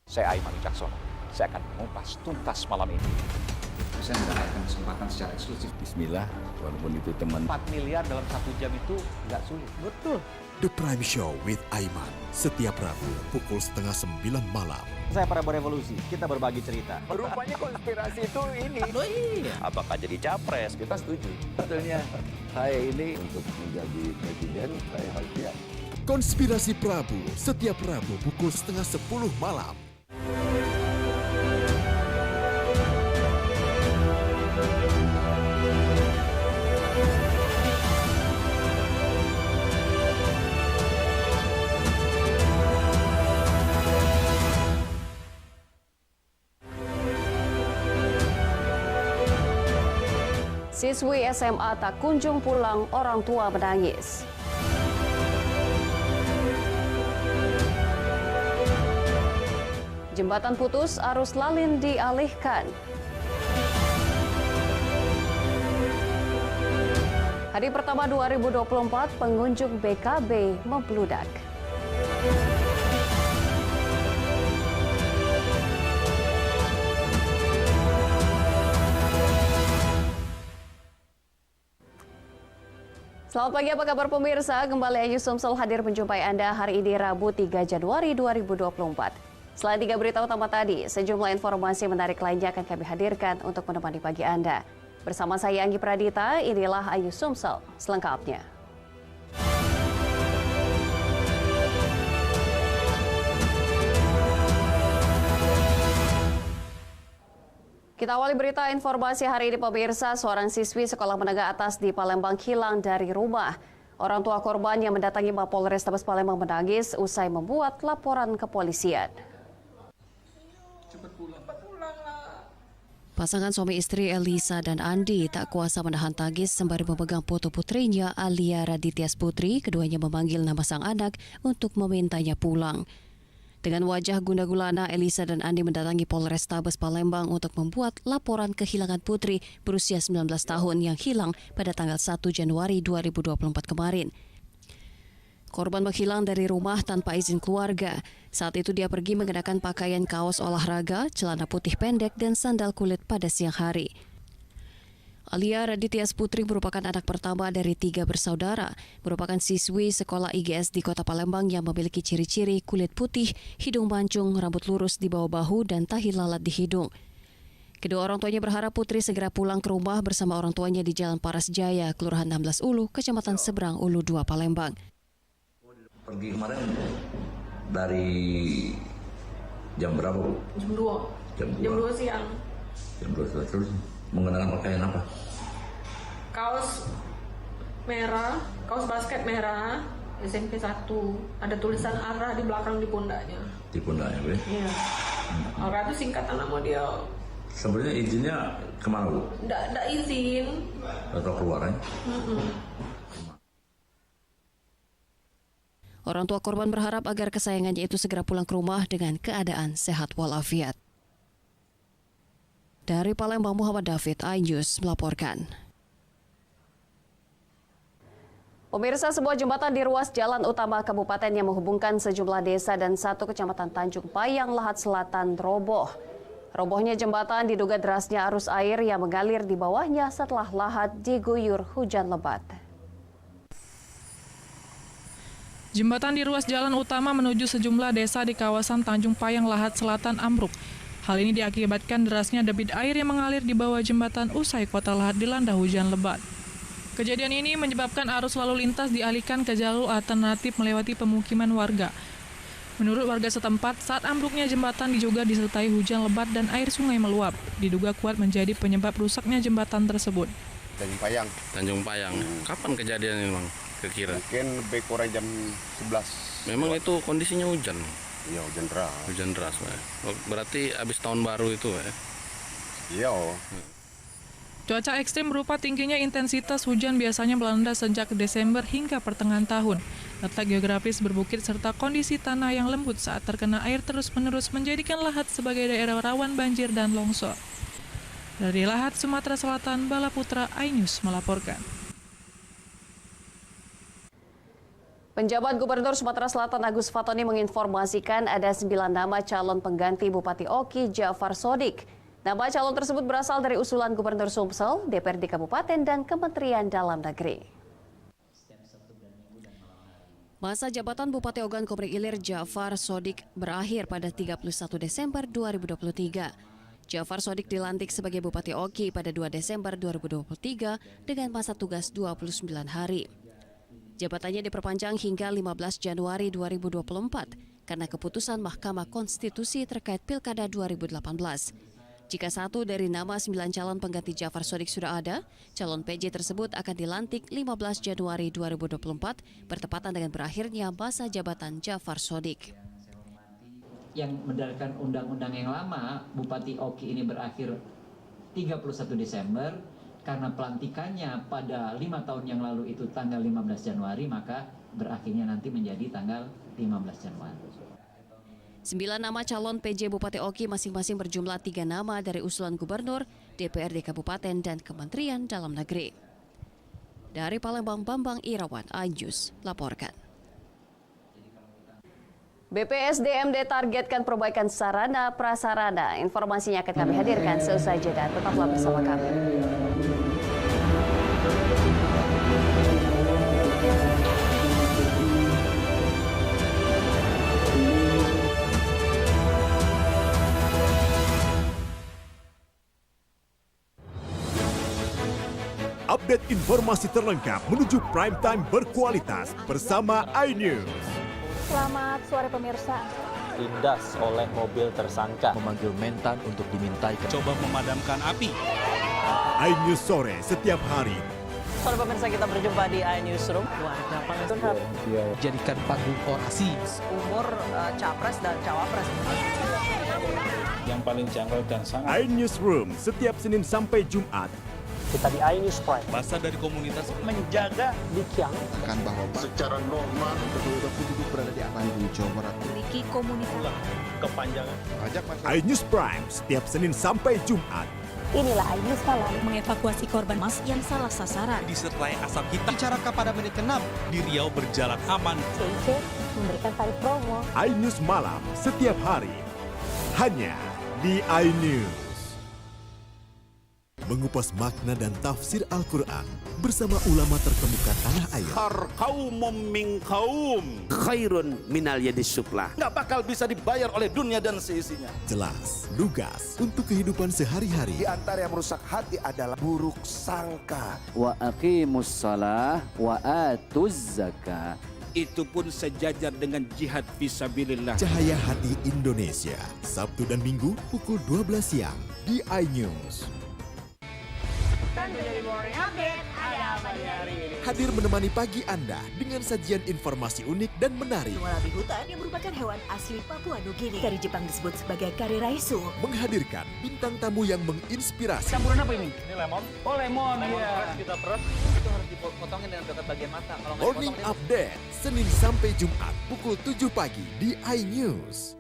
Saya Aiman Wicaksono, saya akan mengupas tuntas malam ini. Saya mendapatkan kesempatan secara eksklusif. Bismillah, walaupun itu teman. 4 miliar dalam 1 jam itu nggak sulit. Betul. The Prime Show with Aiman, setiap Rabu pukul 8:30 malam. Saya para berevolusi, kita berbagi cerita. Rupanya konspirasi itu ini. Oh iya. Apakah jadi capres? Kita setuju. Sebetulnya saya ini untuk menjadi presiden, saya harus siap. Konspirasi Prabu, setiap Rabu pukul 9:30 malam. Siswi SMA tak kunjung pulang, orang tua menangis. Jembatan putus, arus lalin dialihkan. Hari pertama 2024, pengunjung BKB membludak. Selamat pagi, apa kabar pemirsa? Kembali Ayu Sumsel hadir menjumpai Anda hari ini Rabu 3 Januari 2024. Selain 3 berita utama tadi, sejumlah informasi menarik lainnya akan kami hadirkan untuk menemani pagi Anda. Bersama saya Anggi Pradita, inilah Ayu Sumsel selengkapnya. Kita awali berita informasi hari ini pemirsa, seorang siswi sekolah menengah atas di Palembang hilang dari rumah. Orang tua korban yang mendatangi Mapolrestabes Palembang menangis usai membuat laporan kepolisian. Pasangan suami istri Elisa dan Andi tak kuasa menahan tangis sembari memegang foto putrinya Alia Raditya Putri. Keduanya memanggil nama sang anak untuk memintanya pulang. Dengan wajah gundah gulana, Elisa dan Andi mendatangi Polrestabes Palembang untuk membuat laporan kehilangan putri berusia 19 tahun yang hilang pada tanggal 1 Januari 2024 kemarin. Korban menghilang dari rumah tanpa izin keluarga. Saat itu dia pergi mengenakan pakaian kaos olahraga, celana putih pendek, dan sandal kulit pada siang hari. Alia Raditya Putri merupakan anak pertama dari 3 bersaudara, merupakan siswi sekolah IGS di Kota Palembang yang memiliki ciri-ciri kulit putih, hidung mancung, rambut lurus di bawah bahu, dan tahi lalat di hidung. Kedua orang tuanya berharap putri segera pulang ke rumah bersama orang tuanya di Jalan Paras Jaya, Kelurahan 16 Ulu, Kecamatan Seberang Ulu 2, Palembang. Pergi kemarin dari jam berapa, Bu? Jam 2. Jam 2 siang. Jam 2 terus mengenakan pakaian apa? Kaos merah, kaos basket merah, SMP 1. Ada tulisan Ara di belakang di pundaknya. Di pundaknya, Bu? Iya. Ara itu singkatan nama dia. Sebenarnya izinnya kemana, Bu? Nggak izin. Atau keluarannya? Orang tua korban berharap agar kesayangannya itu segera pulang ke rumah dengan keadaan sehat walafiat. Dari Palembang, Muhammad David, iNews melaporkan. Pemirsa, sebuah jembatan di ruas jalan utama kabupaten yang menghubungkan sejumlah desa dan satu kecamatan Tanjung Payang, Lahat Selatan roboh. Robohnya jembatan diduga derasnya arus air yang mengalir di bawahnya setelah lahat diguyur hujan lebat. Jembatan di ruas jalan utama menuju sejumlah desa di kawasan Tanjung Payang, Lahat Selatan ambruk. Hal ini diakibatkan derasnya debit air yang mengalir di bawah jembatan usai kota Lahat dilanda hujan lebat. Kejadian ini menyebabkan arus lalu lintas dialihkan ke jalur alternatif melewati pemukiman warga. Menurut warga setempat, saat ambruknya jembatan juga disertai hujan lebat dan air sungai meluap. Diduga kuat menjadi penyebab rusaknya jembatan tersebut. Tanjung Payang. Tanjung Payang. Kapan kejadian ini, Bang? Kira-kira? Mungkin lebih kurang jam 11. Memang itu kondisinya hujan? Iya, hujan deras. Hujan deras, Pak. Berarti habis tahun baru itu, ya? Iya. Cuaca ekstrim berupa tingginya intensitas hujan biasanya melanda sejak Desember hingga pertengahan tahun. Letak geografis berbukit serta kondisi tanah yang lembut saat terkena air terus-menerus menjadikan Lahat sebagai daerah rawan banjir dan longsor. Dari Lahat, Sumatera Selatan, Bala Putra, iNews melaporkan. Penjabat Gubernur Sumatera Selatan Agus Fatoni menginformasikan ada 9 nama calon pengganti Bupati Oki Ja'far Sodik. Nama calon tersebut berasal dari usulan Gubernur Sumsel, DPRD Kabupaten, dan Kementerian Dalam Negeri. Masa jabatan Bupati Ogan Komering Ilir Jafar Sodik berakhir pada 31 Desember 2023. Jafar Sodik dilantik sebagai Bupati Oki pada 2 Desember 2023 dengan masa tugas 29 hari. Jabatannya diperpanjang hingga 15 Januari 2024 karena keputusan Mahkamah Konstitusi terkait Pilkada 2018. Jika satu dari nama 9 calon pengganti Jafar Sodik sudah ada, calon PJ tersebut akan dilantik 15 Januari 2024 bertepatan dengan berakhirnya masa jabatan Jafar Sodik. Yang berdasarkan undang-undang yang lama, Bupati Oki ini berakhir 31 Desember, karena pelantikannya pada 5 tahun yang lalu itu tanggal 15 Januari, maka berakhirnya nanti menjadi tanggal 15 Januari. 9 nama calon PJ Bupati Oki masing-masing berjumlah 3 nama dari usulan Gubernur, DPRD Kabupaten, dan Kementerian Dalam Negeri. Dari Palembang, Bambang Irawan, iNews laporkan. BPSDMD targetkan perbaikan sarana prasarana. Informasinya akan kami hadirkan seusai jeda. Tetaplah bersama kami. Update informasi terlengkap menuju prime time berkualitas bersama iNews. Selamat sore pemirsa. Tindas oleh mobil tersangka. Memanggil mentan untuk dimintai. Coba memadamkan api. iNews sore setiap hari. Sore pemirsa, kita berjumpa di iNewsroom. Warga Pangandaran jadikan panggung orasi. Umur capres dan cawapres. Yang paling jangkau dan sangat. iNewsroom setiap Senin sampai Jumat. Kita di iNews Prime. Masa dari komunitas menjaga Bikiang. Akan bahwa secara normal penduduk berada di Bandung, Jawa Barat. Memiliki komunitas. Kepanjangan. iNews Prime setiap Senin sampai Jumat. Inilah iNews Malam mengevakuasi korban mas yang salah sasaran. Disertai asap hitam. Bicara pada menit ke-6 di Riau berjalan aman. CIC memberikan tarif promo. iNews Malam setiap hari. Hanya di iNews. Mengupas makna dan tafsir Al-Quran bersama ulama terkemuka tanah air. Kaumum min kaum khairun minal yadis suflah. Nggak bakal bisa dibayar oleh dunia dan seisinya. Jelas, lugas untuk kehidupan sehari-hari. Di antara yang merusak hati adalah buruk sangka. Wa aqimus shalah wa atuz zakah. Itu pun sejajar dengan jihad fisabilillah. Cahaya Hati Indonesia, Sabtu dan Minggu pukul 12 siang di iNews. Hadir menemani pagi Anda dengan sajian informasi unik dan menarik. Warabi hutan yang merupakan hewan asli Papua Nugini. Dari Jepang disebut sebagai kare raisu. Menghadirkan bintang tamu yang menginspirasi. Campuran apa ini? Ini lemon. Oh lemon, ya. Kita peras, itu harus dipotongin dengan dekat bagian mata. Kalau Morning Update, Senin sampai Jumat pukul 7 pagi di iNews.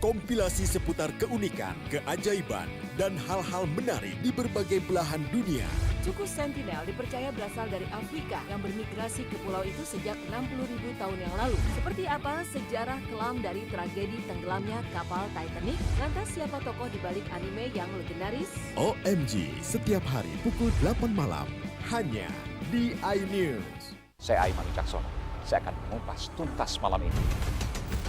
Kompilasi seputar keunikan, keajaiban, dan hal-hal menarik di berbagai belahan dunia. Suku Sentinel dipercaya berasal dari Afrika yang bermigrasi ke pulau itu sejak 60.000 tahun yang lalu. Seperti apa sejarah kelam dari tragedi tenggelamnya kapal Titanic? Lantas siapa tokoh di balik anime yang legendaris? OMG, setiap hari pukul 8 malam, hanya di iNews. Saya Aiman Wicaksono. Saya akan mengupas tuntas malam ini.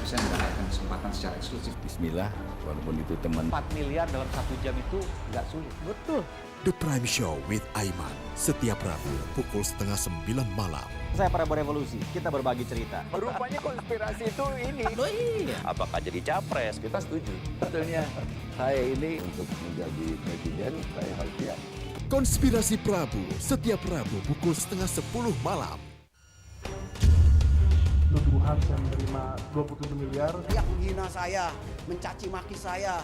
Saya mendapatkan kesempatan secara eksklusif. Bismillah, walaupun itu teman. 4 miliar dalam 1 jam itu nggak sulit. Betul. The Prime Show with Aiman, setiap Rabu pukul 8:30 malam. Saya Prabowo Revolusi, kita berbagi cerita. Rupanya konspirasi itu ini. Oh iya. Apakah jadi capres? Kita setuju. Sebetulnya saya ini untuk menjadi presiden, saya harus siap. Konspirasi Prabu, setiap Rabu pukul 9:30 malam. Tuduhan saya menerima 27 miliar. Dia menghina saya, mencaci maki saya.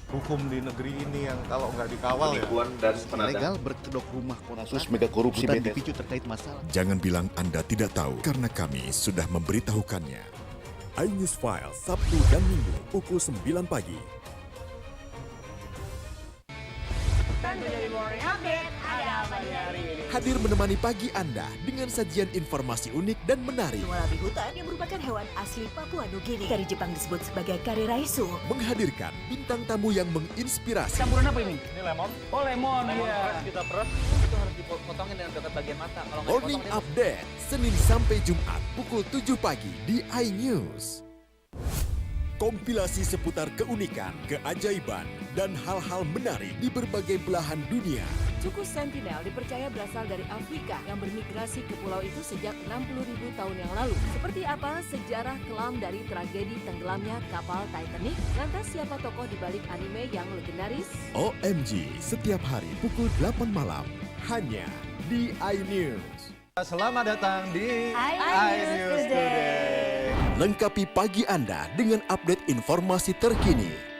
Hukum di negeri ini yang kalau nggak dikawal dan ilegal berkedok rumah kasus mega korupsi dipicu terkait masalah. Jangan bilang Anda tidak tahu karena kami sudah memberitahukannya. iNews File Sabtu dan Minggu pukul 9 pagi. hadir menemani pagi Anda dengan sajian informasi unik dan menarik. Wallaby hutan yang merupakan hewan asli Papua Nugini. Dari Jepang disebut sebagai kare raisu. Menghadirkan bintang tamu yang menginspirasi. Campuran apa ini? Ini lemon. Oh, lemon. Fresh kita peras. Itu harus dipotongin dengan dekat bagian mata. Kalau nggak Morning dipotong, Update, Senin sampai Jumat pukul 7 pagi di iNews. Kompilasi seputar keunikan, keajaiban, dan hal-hal menarik di berbagai belahan dunia. Suku Sentinel dipercaya berasal dari Afrika yang bermigrasi ke pulau itu sejak 60.000 tahun yang lalu. Seperti apa sejarah kelam dari tragedi tenggelamnya kapal Titanic? Lantas siapa tokoh di balik anime yang legendaris? OMG, setiap hari pukul 8 malam, hanya di iNews. Selamat datang di iNews Today. Lengkapi pagi Anda dengan update informasi terkini.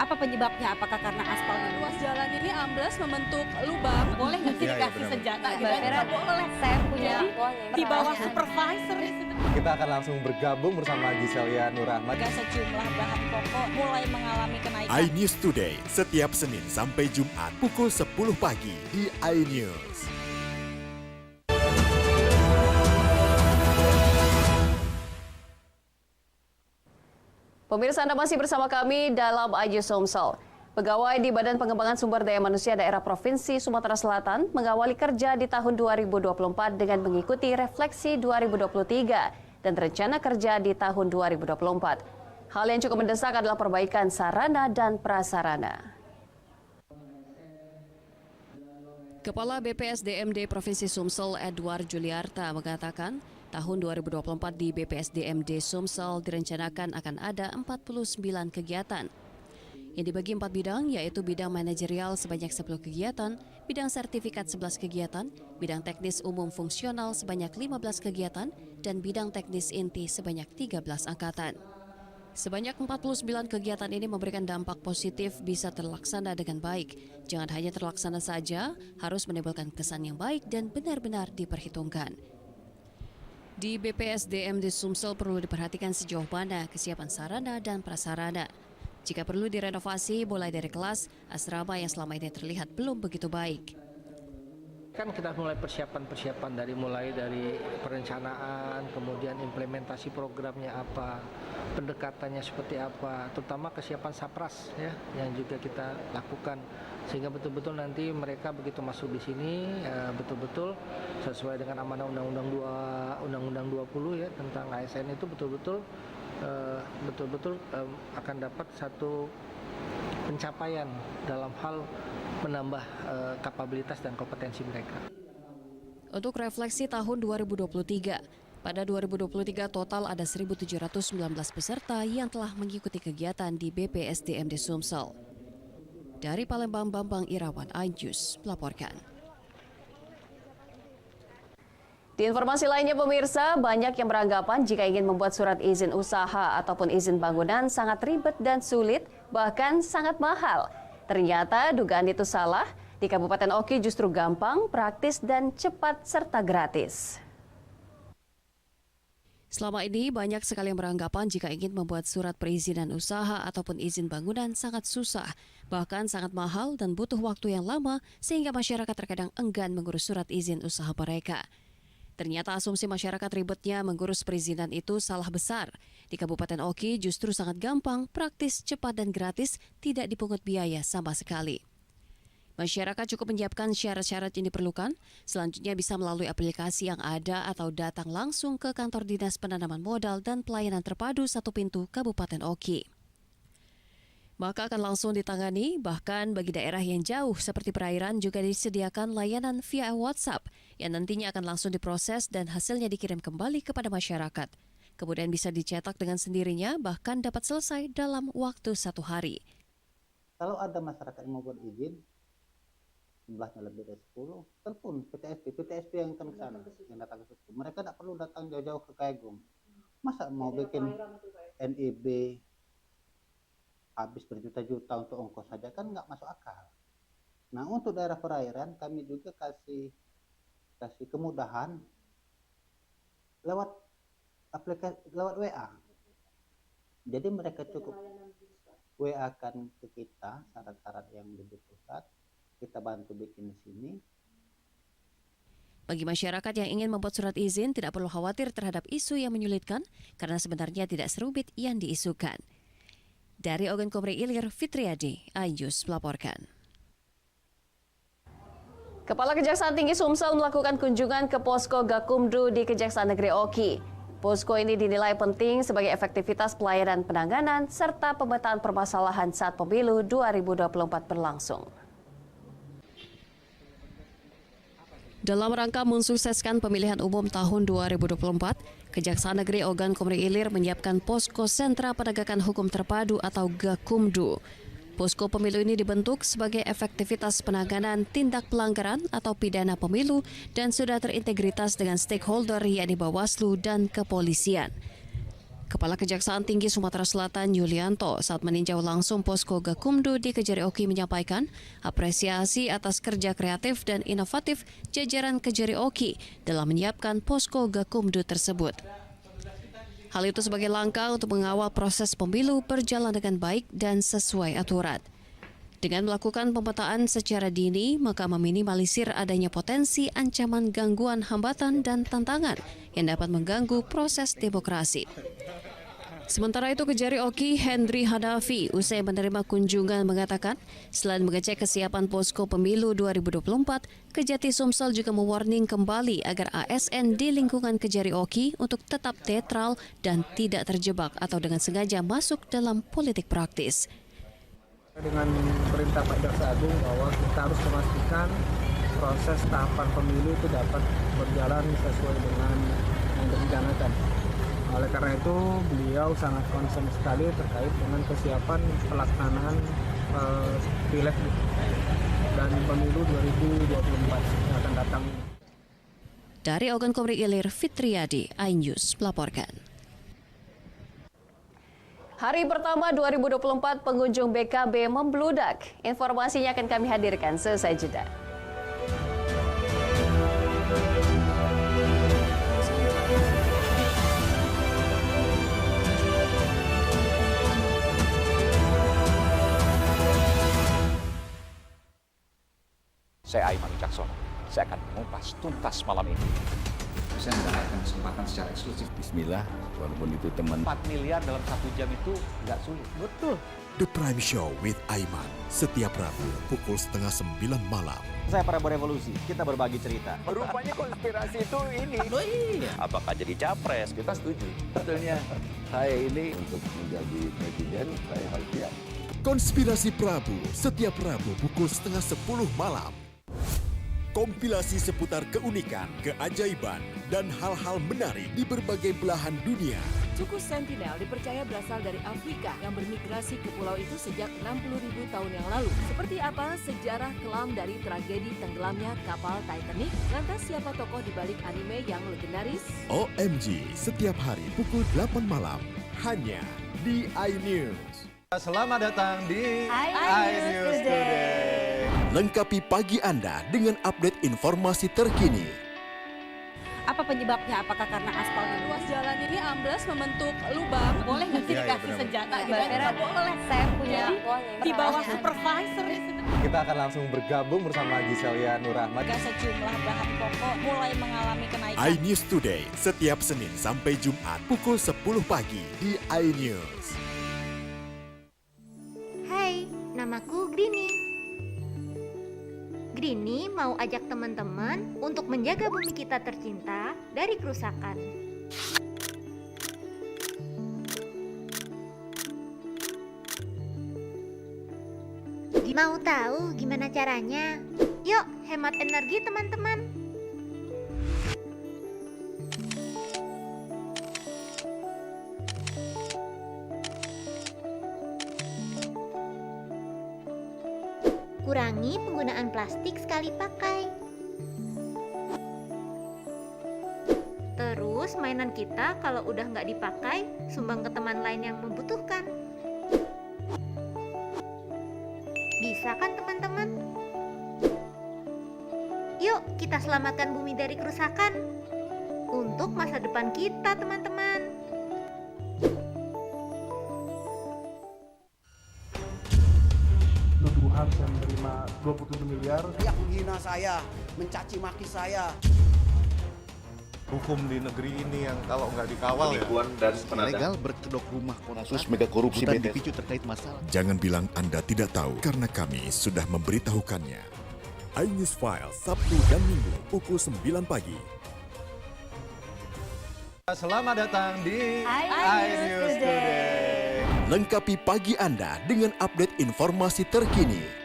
Apa penyebabnya? Apakah karena aspal ruas jalan ini ambles membentuk lubang? Boleh nggak sih dikasih senjata gitu? Nggak boleh. Saya punya di bawah supervisor. Kita akan langsung bergabung bersama Giselia Nurahmat. Sejumlah bahan pokok mulai mengalami kenaikan. iNews Today, setiap Senin sampai Jumat pukul 10 pagi di iNews. Pemirsa, Anda masih bersama kami dalam iNews Sumsel. Pegawai di Badan Pengembangan Sumber Daya Manusia Daerah Provinsi Sumatera Selatan mengawali kerja di tahun 2024 dengan mengikuti refleksi 2023 dan rencana kerja di tahun 2024. Hal yang cukup mendesak adalah perbaikan sarana dan prasarana. Kepala BPSDMD Provinsi Sumsel Edward Juliarta mengatakan, tahun 2024 di BPSDMD Sumsel direncanakan akan ada 49 kegiatan. Yang dibagi 4 bidang, yaitu bidang manajerial sebanyak 10 kegiatan, bidang sertifikat 11 kegiatan, bidang teknis umum fungsional sebanyak 15 kegiatan, dan bidang teknis inti sebanyak 13 angkatan. Sebanyak 49 kegiatan ini memberikan dampak positif bisa terlaksana dengan baik. Jangan hanya terlaksana saja, harus menimbulkan kesan yang baik dan benar-benar diperhitungkan. Di BPSDMD Sumsel perlu diperhatikan sejauh mana kesiapan sarana dan prasarana. Jika perlu direnovasi mulai dari kelas, asrama yang selama ini terlihat belum begitu baik. Kan kita mulai persiapan mulai dari perencanaan, kemudian implementasi programnya apa, pendekatannya seperti apa, terutama kesiapan sapras ya yang juga kita lakukan sehingga betul-betul nanti mereka begitu masuk di sini betul-betul sesuai dengan amanah Undang-Undang 20 ya tentang ASN itu betul-betul akan dapat satu pencapaian dalam hal menambah kapabilitas dan kompetensi mereka. Untuk refleksi tahun 2023, pada 2023 total ada 1.719 peserta yang telah mengikuti kegiatan di BPSDMD Sumsel. Dari Palembang, Bambang Irawan, iNews melaporkan. Di informasi lainnya pemirsa, banyak yang beranggapan jika ingin membuat surat izin usaha ataupun izin bangunan sangat ribet dan sulit, bahkan sangat mahal. Ternyata dugaan itu salah, di Kabupaten Oki justru gampang, praktis, dan cepat serta gratis. Selama ini banyak sekali yang beranggapan jika ingin membuat surat perizinan usaha ataupun izin bangunan sangat susah, bahkan sangat mahal dan butuh waktu yang lama sehingga masyarakat terkadang enggan mengurus surat izin usaha mereka. Ternyata asumsi masyarakat ribetnya mengurus perizinan itu salah besar. Di Kabupaten Oki justru sangat gampang, praktis, cepat, dan gratis, tidak dipungut biaya sama sekali. Masyarakat cukup menyiapkan syarat-syarat yang diperlukan, selanjutnya bisa melalui aplikasi yang ada atau datang langsung ke kantor Dinas Penanaman Modal dan Pelayanan Terpadu Satu Pintu Kabupaten Oki. Maka akan langsung ditangani, bahkan bagi daerah yang jauh seperti perairan juga disediakan layanan via WhatsApp yang nantinya akan langsung diproses dan hasilnya dikirim kembali kepada masyarakat. Kemudian bisa dicetak dengan sendirinya, bahkan dapat selesai dalam waktu 1 hari. Kalau ada masyarakat yang mau buat izin, jumlahnya lebih dari 10, telepon PTSP yang akan ke sana, yang datang ke situ. Mereka tidak perlu datang jauh-jauh ke Kayagum. Masa mau bikin NIB, habis berjuta-juta untuk ongkos saja kan nggak masuk akal. Nah untuk daerah perairan kami juga kasih kemudahan lewat aplikasi, lewat WA. Jadi mereka cukup WA kan ke kita syarat-syarat yang dibutuhkan, kita bantu bikin di sini. Bagi masyarakat yang ingin membuat surat izin tidak perlu khawatir terhadap isu yang menyulitkan karena sebenarnya tidak serumit yang diisukan. Dari Ogan Komri Ilir, Fitriadi, iNews melaporkan. Kepala Kejaksaan Tinggi Sumsel melakukan kunjungan ke posko Gakumdu di Kejaksaan Negeri Oki. Posko ini dinilai penting sebagai efektivitas pelayanan penanganan serta pemetaan permasalahan saat pemilu 2024 berlangsung. Dalam rangka mensukseskan pemilihan umum tahun 2024, Kejaksaan Negeri Ogan Komri Ilir menyiapkan Posko Sentra Penegakan Hukum Terpadu atau Gakumdu. Posko pemilu ini dibentuk sebagai efektivitas penanganan tindak pelanggaran atau pidana pemilu dan sudah terintegritas dengan stakeholder yakni Bawaslu dan Kepolisian. Kepala Kejaksaan Tinggi Sumatera Selatan Yulianto saat meninjau langsung posko Gakumdu di Kejari Oki menyampaikan apresiasi atas kerja kreatif dan inovatif jajaran Kejari Oki dalam menyiapkan posko Gakumdu tersebut. Hal itu sebagai langkah untuk mengawal proses pemilu berjalan dengan baik dan sesuai aturan. Dengan melakukan pemetaan secara dini, maka meminimalisir adanya potensi ancaman gangguan, hambatan, dan tantangan yang dapat mengganggu proses demokrasi. Sementara itu, Kejari Oki Hendri Hanafi usai menerima kunjungan mengatakan, selain mengecek kesiapan posko pemilu 2024, Kejati Sumsel juga mewarning kembali agar ASN di lingkungan Kejari Oki untuk tetap netral dan tidak terjebak atau dengan sengaja masuk dalam politik praktis. Dengan perintah Pak Jaksa Agung bahwa kita harus memastikan proses tahapan pemilu itu dapat berjalan sesuai dengan yang direncanakan. Oleh karena itu beliau sangat concern sekali terkait dengan kesiapan pelaksanaan pileg dan pemilu 2024 yang akan datang. Dari Ogan Komri Ilir, Fitriadi, iNews melaporkan. Hari pertama 2024 pengunjung BKB membludak. Informasinya akan kami hadirkan seusai jeda. Saya Aiman Wicaksono. Saya akan mengupas tuntas malam ini. Saya mendapatkan kesempatan secara eksklusif. Bismillah, walaupun itu teman. 4 miliar dalam 1 jam itu nggak sulit. Betul. The Prime Show with Aiman, setiap Rabu pukul 8:30 malam. Saya Prabowo Revolusi, kita berbagi cerita. Rupanya konspirasi itu ini. Oh iya. Apakah jadi capres? Kita setuju. Sebetulnya saya ini untuk menjadi presiden, saya harus siap. Konspirasi Prabu, setiap Rabu pukul 9:30 malam. Kompilasi seputar keunikan, keajaiban, dan hal-hal menarik di berbagai belahan dunia. Suku Sentinel dipercaya berasal dari Afrika yang bermigrasi ke pulau itu sejak 60.000 tahun yang lalu. Seperti apa sejarah kelam dari tragedi tenggelamnya kapal Titanic? Lantas siapa tokoh di balik anime yang legendaris? OMG, setiap hari pukul 8 malam, hanya di iNews. Selamat datang di iNews Today. Lengkapi pagi Anda dengan update informasi terkini. Apa penyebabnya? Apakah karena aspal ruas jalan ini ambles membentuk lubang? Boleh nggak sih dikasih senjata? Nggak boleh. Saya punya di bawah supervisor. Kita akan langsung bergabung bersama Giselia Nurrahmat. Sejumlah bahan pokok mulai mengalami kenaikan. iNews Today setiap Senin sampai Jumat pukul 10 pagi di iNews. Hai, namaku Grini. Grini mau ajak teman-teman untuk menjaga bumi kita tercinta dari kerusakan. Mau tahu gimana caranya? Yuk, hemat energi teman-teman. Kurangi penggunaan plastik sekali pakai. Terus mainan kita kalau udah nggak dipakai, sumbang ke teman lain yang membutuhkan. Bisa kan teman-teman? Yuk kita selamatkan bumi dari kerusakan. Untuk masa depan kita teman-teman. Nuduhan saya menerima 27 miliar. Yang menghina saya, mencaci maki saya. hukum di negeri ini yang kalau nggak dikawal ya ilegal berkedok rumah kasus mega korupsi dipicu terkait masalah. Jangan bilang Anda tidak tahu, karena kami sudah memberitahukannya. iNews File, Sabtu dan Minggu, pukul 9 pagi. Selamat datang di iNews Today. Lengkapi pagi Anda dengan update informasi terkini.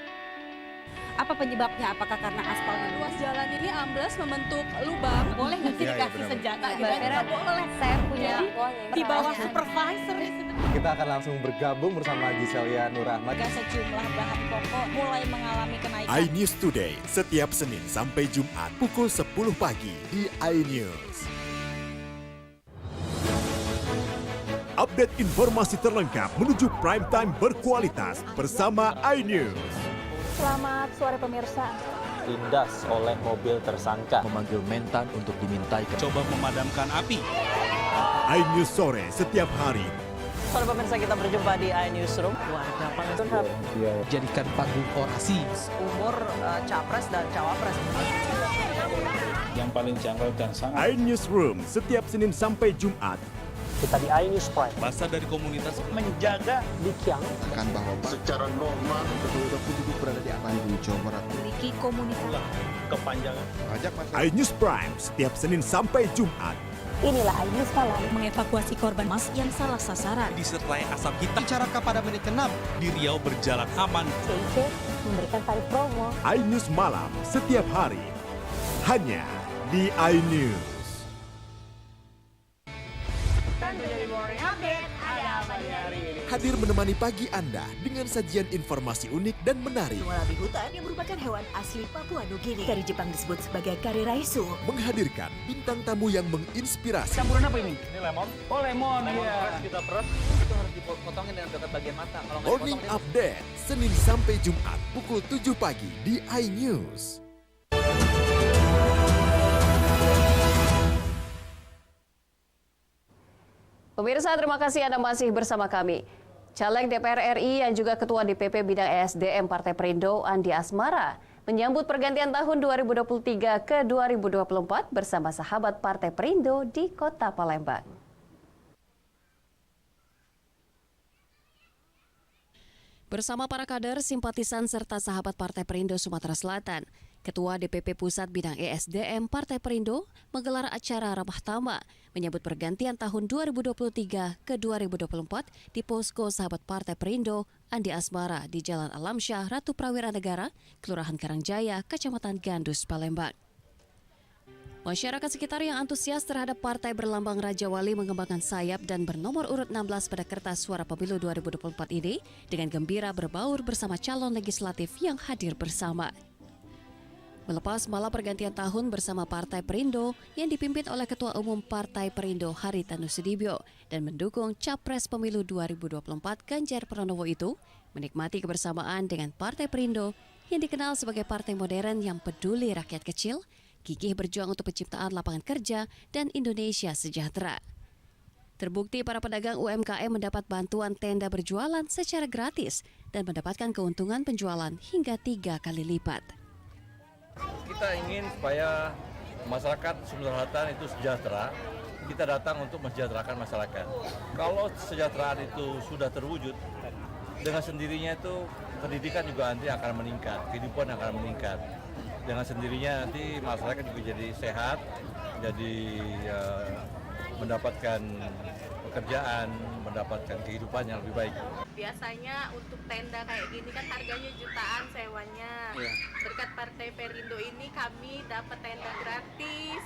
Apa penyebabnya? Apakah karena aspal ruas jalan ini ambles membentuk lubang? Boleh nggak sih dikasih senjata? Nggak boleh. Saya punya di bawah supervisor. Kita akan langsung bergabung bersama Giselia Nurahmat. Sejumlah bahan pokok mulai mengalami kenaikan. iNews Today, setiap Senin sampai Jumat pukul 10 pagi di iNews. Update informasi terlengkap menuju prime time berkualitas bersama iNews. Selamat sore pemirsa. Ditindas oleh mobil tersangka. Memanggil mentan untuk dimintai. Coba memadamkan api. iNews sore setiap hari. Sore pemirsa, kita berjumpa di iNewsroom. Warga Palestina Jadikan panggung orasi. umur capres dan cawapres. Yang paling janggal dan sangat iNewsroom setiap Senin sampai Jumat. Kita di iNews Prime. Masa dari komunitas Menjaga Dikyang. Akan bahwa secara normal kedua penduduk berada di Bandung, Jawa Barat. Memiliki komunitas. Kepanjangan. iNews Prime setiap Senin sampai Jumat. Inilah iNews Malam. Mengevakuasi korban mas yang salah sasaran. disertai asap hitam. Bicara pada menit ke-6 di Riau berjalan aman. CIC memberikan tarif promo. iNews Malam setiap hari. Hanya di iNews. Hadir menemani pagi Anda dengan sajian informasi unik dan menarik. Wallaby hutan yang merupakan hewan asli Papua Nugini. Dari Jepang disebut sebagai kare raisu. Menghadirkan bintang tamu yang menginspirasi. Campuran apa ini? Ini lemon. Oh lemon, Fresh kita peras. Itu harus dipotongin dengan dekat bagian mata. Kalau nggak Morning dipotong, Update, Senin sampai Jumat pukul 7 pagi di iNews. Pemirsa, terima kasih Anda masih bersama kami. Caleg DPR RI yang juga Ketua DPP Bidang ESDM Partai Perindo, Andi Asmara, menyambut pergantian tahun 2023 ke 2024 bersama sahabat Partai Perindo di Kota Palembang. Bersama para kader, simpatisan serta sahabat Partai Perindo Sumatera Selatan, Ketua DPP Pusat Bidang ESDM Partai Perindo menggelar acara ramah tamah menyambut pergantian tahun 2023 ke 2024 di Posko Sahabat Partai Perindo Andi Asmara di Jalan Alamsyah, Ratu Prawira Negara, Kelurahan Karangjaya, Kecamatan Gandus, Palembang. Masyarakat sekitar yang antusias terhadap partai berlambang Raja Wali mengembangkan sayap dan bernomor urut 16 pada kertas suara pemilu 2024 ini dengan gembira berbaur bersama calon legislatif yang hadir bersama. Melepas malam pergantian tahun bersama Partai Perindo yang dipimpin oleh Ketua Umum Partai Perindo Haritanu Sudibyo dan mendukung Capres Pemilu 2024 Ganjar Pranowo itu, menikmati kebersamaan dengan Partai Perindo yang dikenal sebagai partai modern yang peduli rakyat kecil, gigih berjuang untuk penciptaan lapangan kerja dan Indonesia sejahtera. Terbukti para pedagang UMKM mendapat bantuan tenda berjualan secara gratis dan mendapatkan keuntungan penjualan hingga 3 kali lipat. Kita ingin supaya masyarakat Sumatera Selatan itu sejahtera, kita datang untuk mensejahterakan masyarakat. Kalau kesejahteraan itu sudah terwujud, dengan sendirinya itu pendidikan juga nanti akan meningkat, kehidupan akan meningkat. Dengan sendirinya nanti masyarakat juga jadi sehat, jadi mendapatkan pekerjaan, mendapatkan kehidupan yang lebih baik. Biasanya untuk tenda kayak gini kan harganya jutaan sewanya. Berkat Partai Perindo ini kami dapat tenda gratis.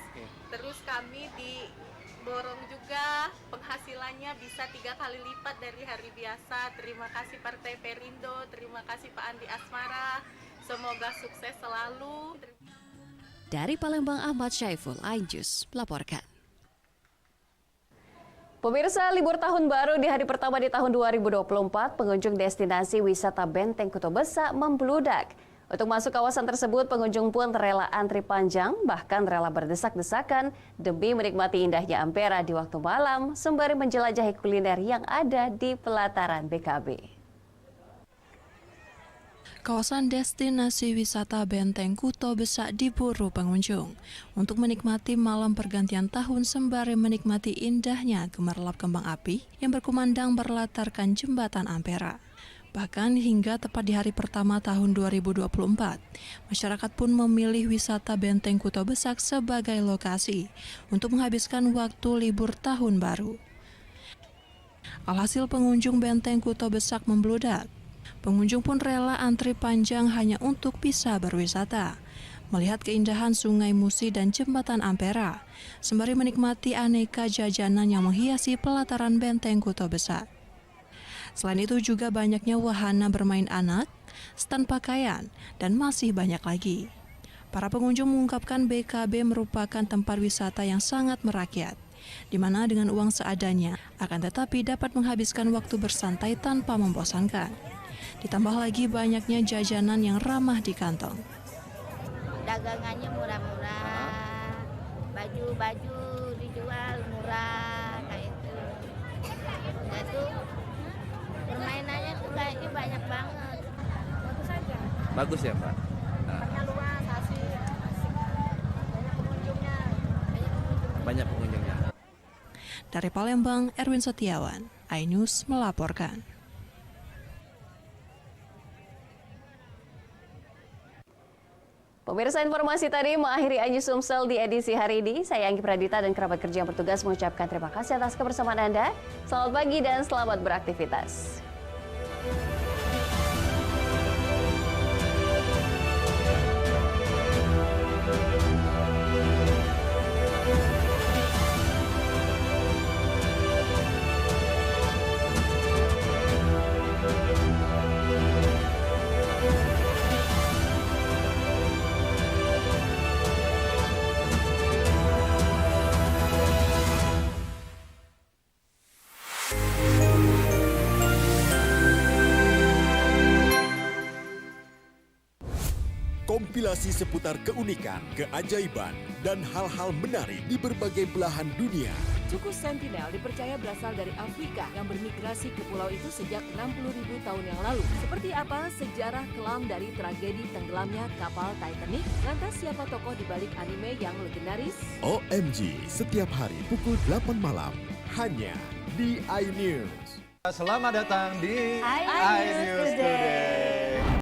Terus kami diborong juga penghasilannya bisa 3 kali lipat dari hari biasa. Terima kasih Partai Perindo, terima kasih Pak Andi Asmara. Semoga sukses selalu. Dari Palembang, Ahmad Syaiful, iNews melaporkan. Pemirsa, libur tahun baru di hari pertama di tahun 2024, pengunjung destinasi wisata Benteng Kuto Besa membludak. Untuk masuk kawasan tersebut, pengunjung pun rela antri panjang, bahkan rela berdesak-desakan demi menikmati indahnya Ampera di waktu malam, sembari menjelajahi kuliner yang ada di pelataran BKB. Kawasan destinasi wisata Benteng Kuto Besak diburu pengunjung untuk menikmati malam pergantian tahun sembari menikmati indahnya gemerlap kembang api yang berkumandang berlatarkan jembatan Ampera. Bahkan hingga tepat di hari pertama tahun 2024, masyarakat pun memilih wisata Benteng Kuto Besak sebagai lokasi untuk menghabiskan waktu libur tahun baru. Alhasil pengunjung Benteng Kuto Besak membludak. Pengunjung pun rela antri panjang hanya untuk bisa berwisata, melihat keindahan Sungai Musi dan Jembatan Ampera, sembari menikmati aneka jajanan yang menghiasi pelataran Benteng Kuto Besak. Selain itu juga banyaknya wahana bermain anak, stand pakaian, dan masih banyak lagi. Para pengunjung mengungkapkan BKB merupakan tempat wisata yang sangat merakyat, di mana dengan uang seadanya akan tetapi dapat menghabiskan waktu bersantai tanpa membosankan. Ditambah lagi banyaknya jajanan yang ramah di kantong. Dagangannya murah-murah, baju-baju dijual murah kayak itu. Dan tuh permainannya tuh kayaknya banyak banget. Bagus aja. Bagus ya Mbak. Tempatnya luas, asik. Banyak pengunjungnya. Banyak pengunjungnya. Dari Palembang, Erwin Setiawan, iNews melaporkan. Pemirsa, informasi tadi mengakhiri iNews Sumsel di edisi hari ini. Saya Anggi Pradita dan kerabat kerja yang bertugas mengucapkan terima kasih atas kebersamaan Anda. Selamat pagi dan selamat beraktivitas. Kompilasi seputar keunikan, keajaiban, dan hal-hal menarik di berbagai belahan dunia. Suku Sentinel dipercaya berasal dari Afrika yang bermigrasi ke pulau itu sejak 60.000 tahun yang lalu. Seperti apa sejarah kelam dari tragedi tenggelamnya kapal Titanic? Lantas siapa tokoh di balik anime yang legendaris? OMG, setiap hari pukul 8 malam, hanya di iNews. Selamat datang di iNews Today.